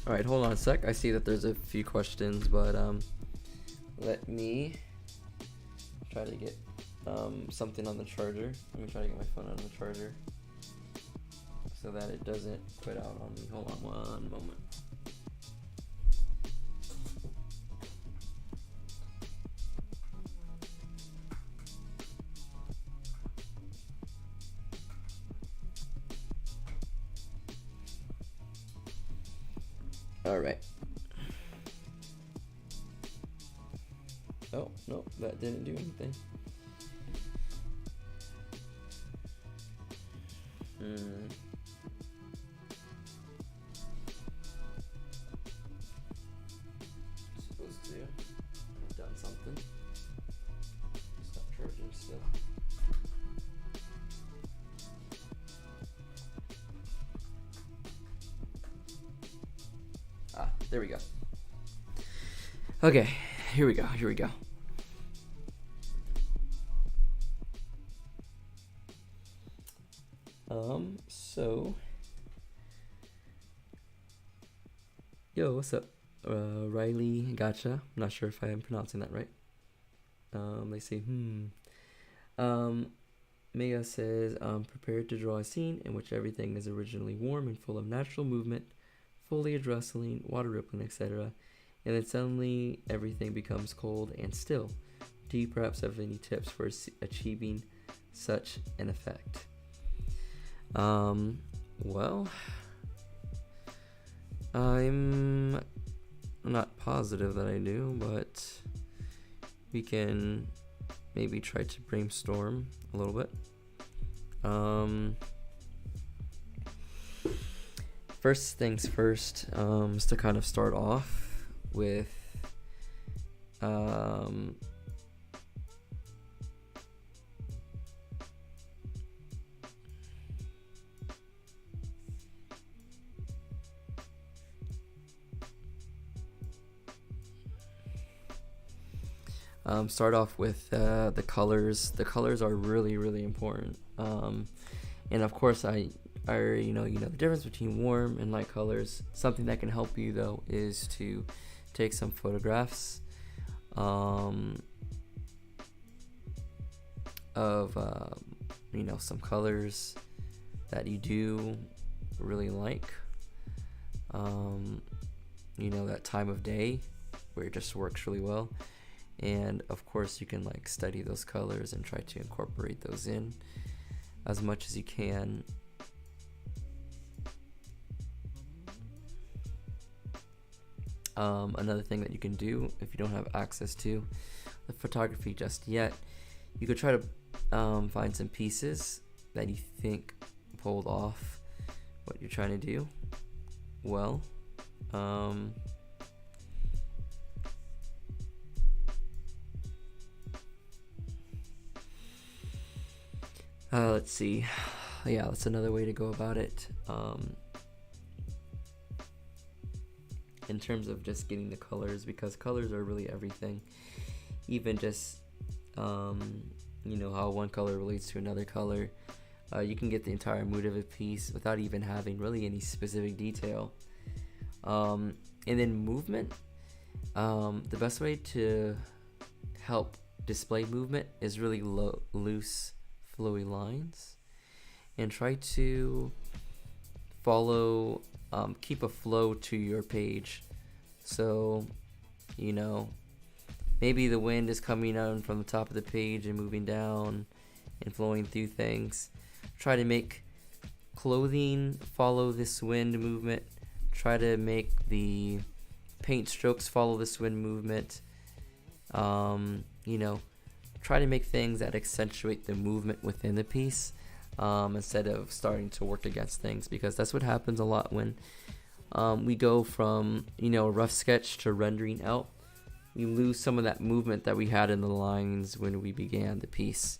All right, hold on a sec. I see that there's a few questions, but let me try to get something on the charger. Let me try to get my phone on the charger so that it doesn't quit out on me. Hold on one moment. All right. Oh, no, that didn't do anything. Supposed to have done something. Stop charging still. There we go. Okay, here we go. So, yo, what's up? Riley, gotcha. I'm not sure if I am pronouncing that right. Let's see. Maya says, prepared to draw a scene in which everything is originally warm and full of natural movement, foliage rustling, water rippling, etc., and then suddenly everything becomes cold and still. Do you perhaps have any tips for achieving such an effect? Well, I'm not positive that I do, but we can maybe try to brainstorm a little bit. First things first, is to kind of start off with start off with the colors. The colors are really, really important. And of course, I already know the difference between warm and light colors. Something that can help you though is to take some photographs of some colors that you do really like. That time of day where it just works really well. And of course you can study those colors and try to incorporate those in as much as you can. Another thing that you can do if you don't have access to the photography just yet, you could try to find some pieces that you think pulled off what you're trying to do well. Let's see. Yeah, that's another way to go about it. In terms of just getting the colors, because colors are really everything. Even just, how one color relates to another color. You can get the entire mood of a piece without even having really any specific detail. And then movement. The best way to help display movement is really loose, flowy lines, and try to follow, keep a flow to your page. So, maybe the wind is coming out from the top of the page and moving down and flowing through things. Try to make clothing follow this wind movement. Try to make the paint strokes follow this wind movement. Try to make things that accentuate the movement within the piece, instead of starting to work against things, because that's what happens a lot when we go from a rough sketch to rendering out. We lose some of that movement that we had in the lines when we began the piece.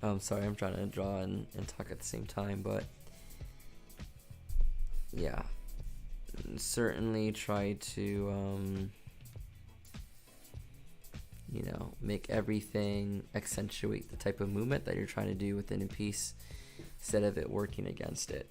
I'm sorry, I'm trying to draw and talk at the same time, but yeah, certainly try to make everything accentuate the type of movement that you're trying to do within a piece instead of it working against it.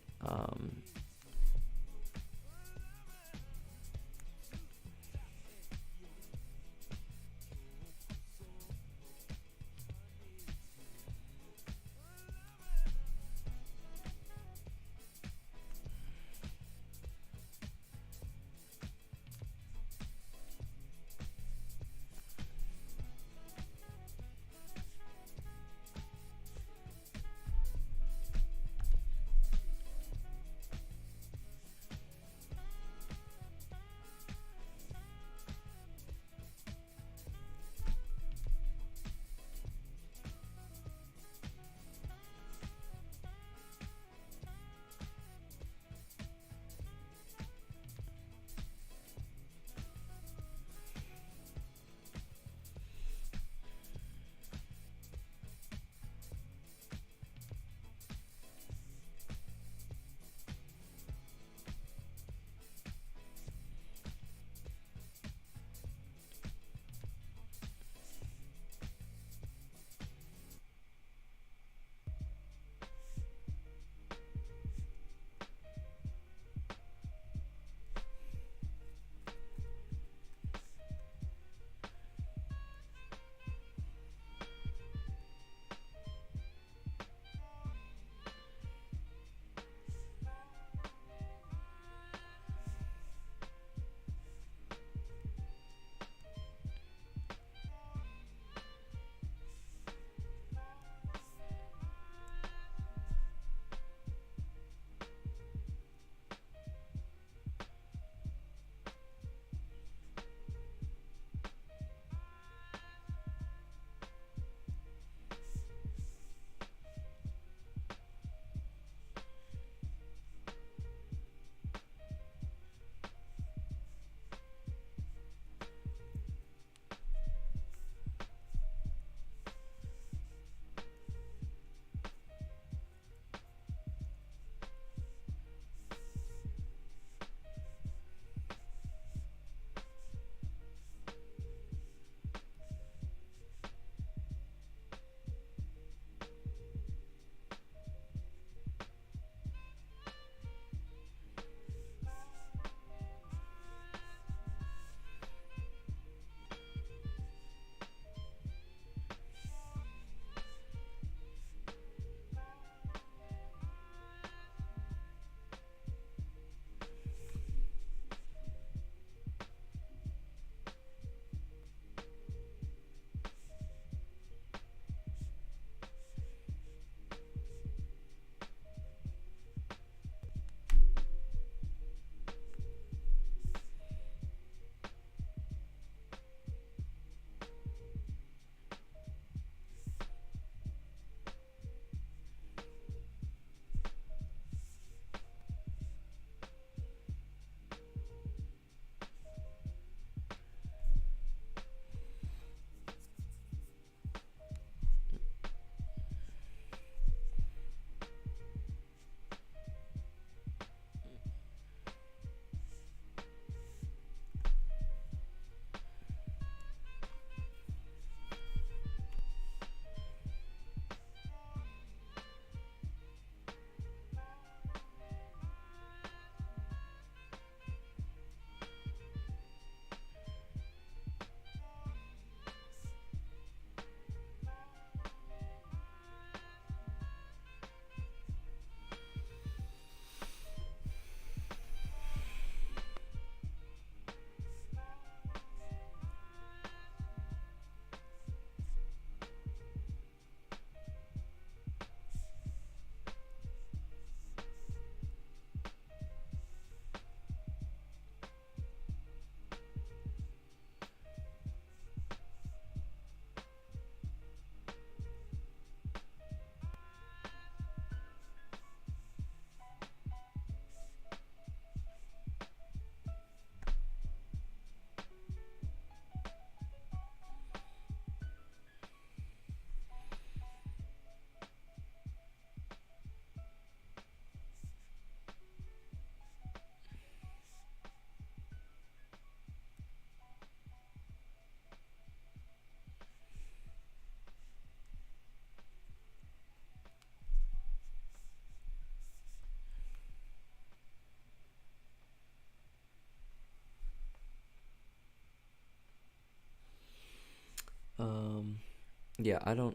yeah, I'm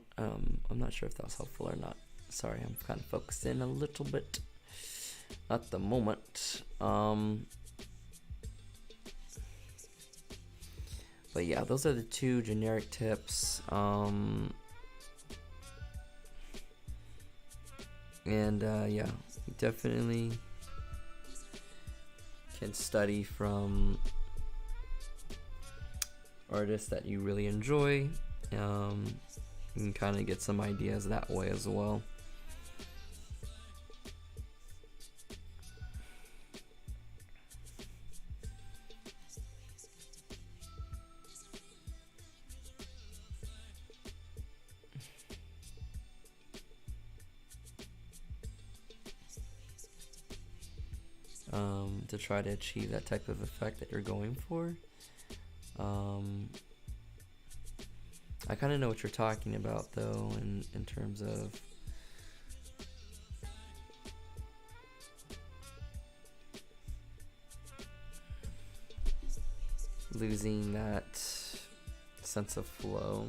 not sure if that was helpful or not. Sorry, I'm kind of focused in a little bit at the moment. But yeah, those are the two generic tips. And yeah, you definitely can study from artists that you really enjoy. You can kind of get some ideas that way as well. To try to achieve that type of effect that you're going for. I kind of know what you're talking about, though, in terms of losing that sense of flow.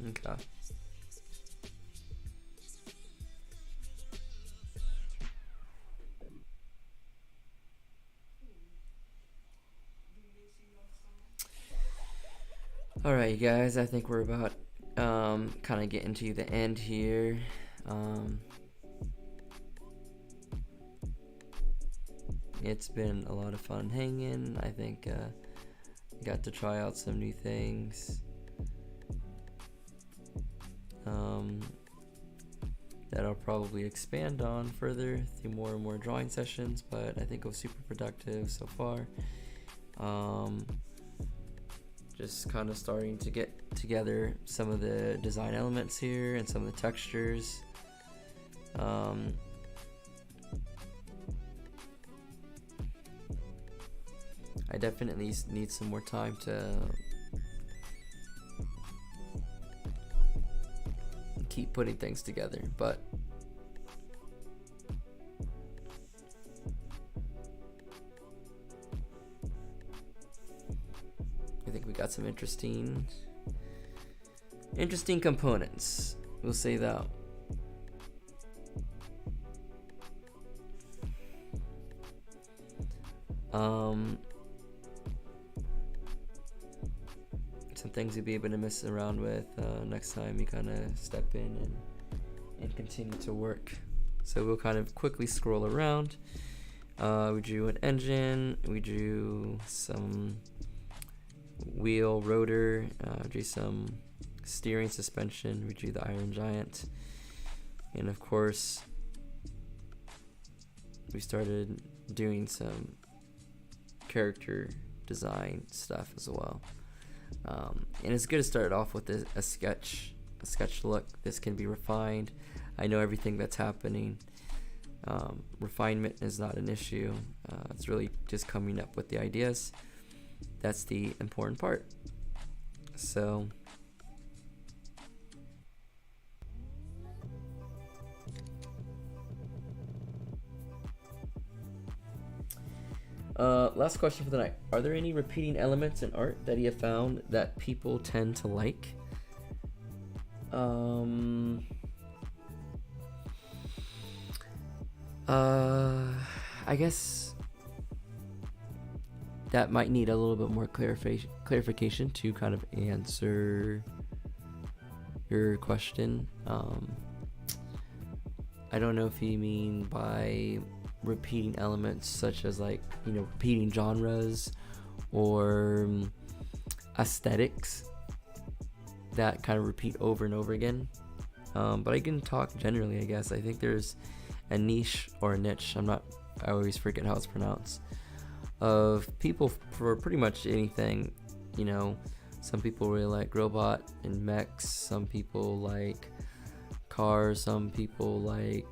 Okay. Alright, you guys, I think we're about kind of getting to the end here. It's been a lot of fun hanging. I think got to try out some new things that I'll probably expand on further through more and more drawing sessions, but I think it was super productive so far. Just kind of starting to get together some of the design elements here and some of the textures. I definitely need some more time to keep putting things together, but I think we got some interesting components. We'll say that. Some things you'll be able to mess around with next time you kind of step in and continue to work. So we'll kind of quickly scroll around. We drew an engine, we drew some wheel rotor, drew some steering suspension, we drew the Iron Giant, and of course we started doing some character design stuff as well. And it's good to start off with a sketch look. This can be refined. I know everything that's happening. Refinement is not an issue. It's really just coming up with the ideas. That's the important part. So last question for the night. Are there any repeating elements in art that you have found that people tend to like? I guess that might need a little bit more clarification to kind of answer your question. I don't know if you mean by repeating elements such as like, repeating genres or aesthetics that kind of repeat over and over again. But I can talk generally, I guess. I think there's a niche or a niche, I always forget how it's pronounced, of people for pretty much anything. Some people really like robot and mechs, some people like cars, some people like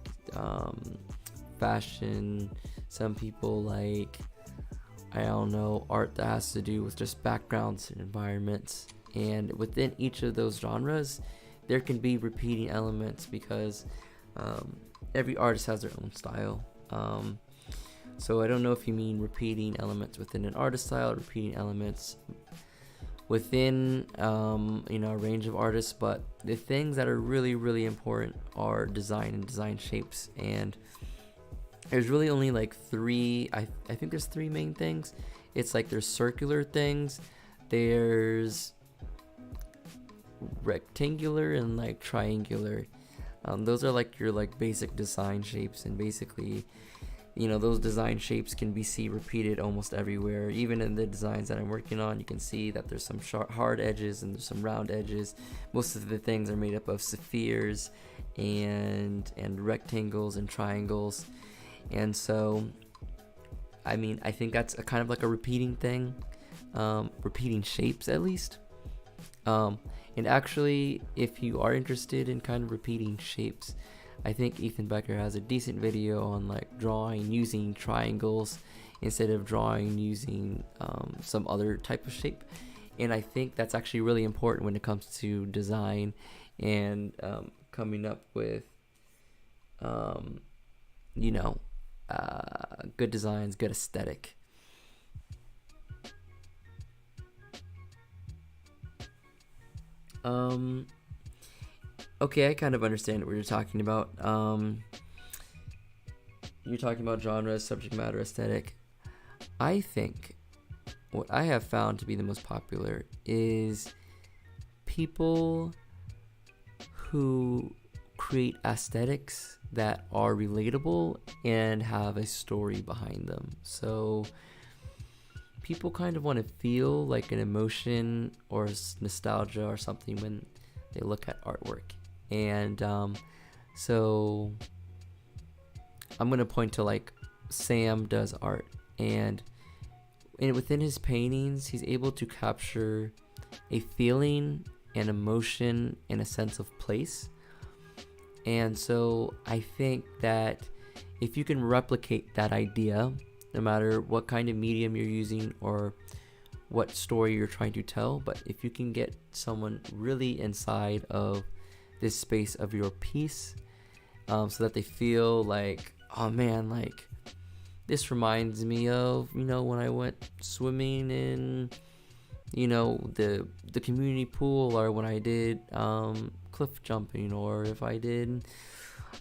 fashion, some people like, I don't know, art that has to do with just backgrounds and environments. And within each of those genres, there can be repeating elements because every artist has their own style. So I don't know if you mean repeating elements within an artist style, repeating elements within a range of artists, but the things that are really, really important are design and design shapes. And there's really only like three, I think there's three main things. It's like there's circular things, there's rectangular, and like triangular. Those are like your like basic design shapes, and basically those design shapes can be repeated almost everywhere. Even in the designs that I'm working on, you can see that there's some hard edges and there's some round edges. Most of the things are made up of spheres and rectangles and triangles. And so I think that's a kind of like a repeating thing, repeating shapes at least. And actually, if you are interested in kind of repeating shapes, I think Ethan Becker has a decent video on like drawing using triangles instead of drawing using some other type of shape. And I think that's actually really important when it comes to design and coming up with good designs, good aesthetic. Okay, I kind of understand what you're talking about. You're talking about genres, subject matter, aesthetic. I think what I have found to be the most popular is people who create aesthetics that are relatable and have a story behind them. So people kind of want to feel like an emotion or nostalgia or something when they look at artwork. And so I'm going to point to like Sam does art, and within his paintings he's able to capture a feeling, an emotion, and a sense of place. And so I think that if you can replicate that idea, no matter what kind of medium you're using or what story you're trying to tell, but if you can get someone really inside of this space of your piece, so that they feel like, oh man, like this reminds me of when I went swimming in the community pool, or when I did cliff jumping, or if I did,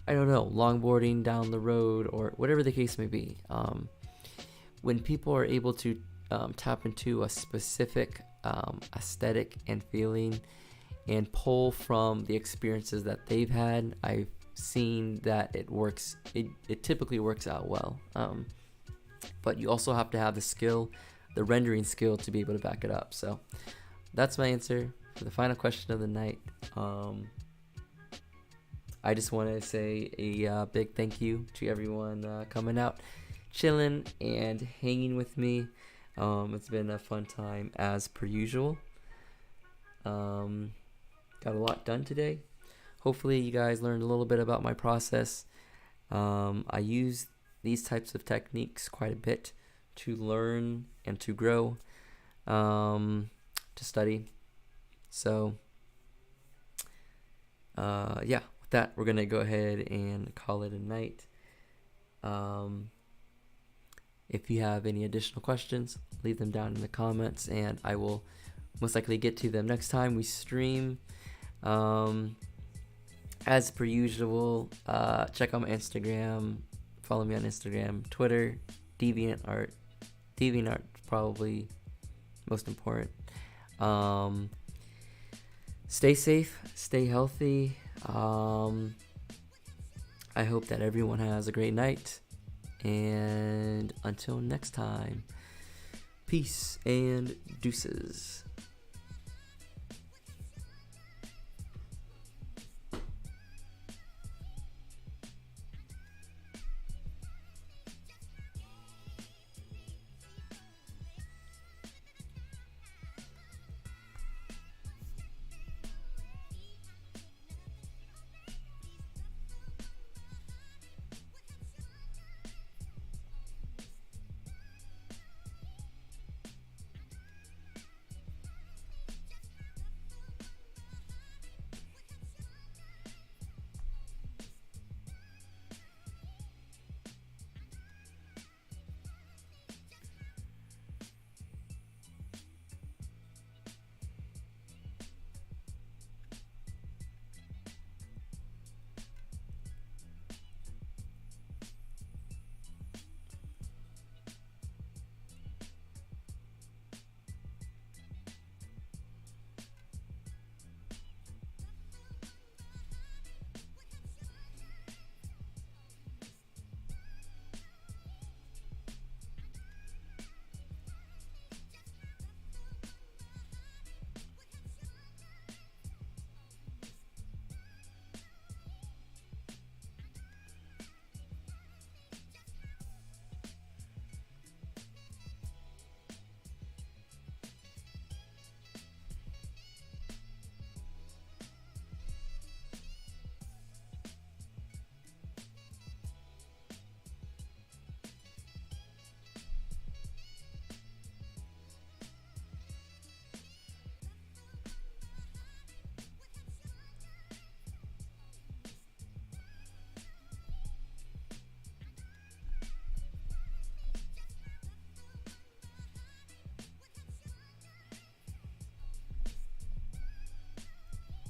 I don't know, longboarding down the road, or whatever the case may be. When people are able to tap into a specific aesthetic and feeling and pull from the experiences that they've had, I've seen that it works. It typically works out well. but you also have to have the skill, the rendering skill, to be able to back it up. So that's my answer for the final question of the night. I just want to say a big thank you to everyone coming out, chilling, and hanging with me. It's been a fun time as per usual. Got a lot done today. Hopefully you guys learned a little bit about my process. I use these types of techniques quite a bit to learn and to grow, to study. So yeah, with that, we're gonna go ahead and call it a night. If you have any additional questions, leave them down in the comments, and I will most likely get to them next time we stream. As per usual, check out my Instagram, follow me on Instagram, Twitter, DeviantArt. DeviantArt probably most important. Stay safe, stay healthy. I hope that everyone has a great night, and until next time, peace and deuces.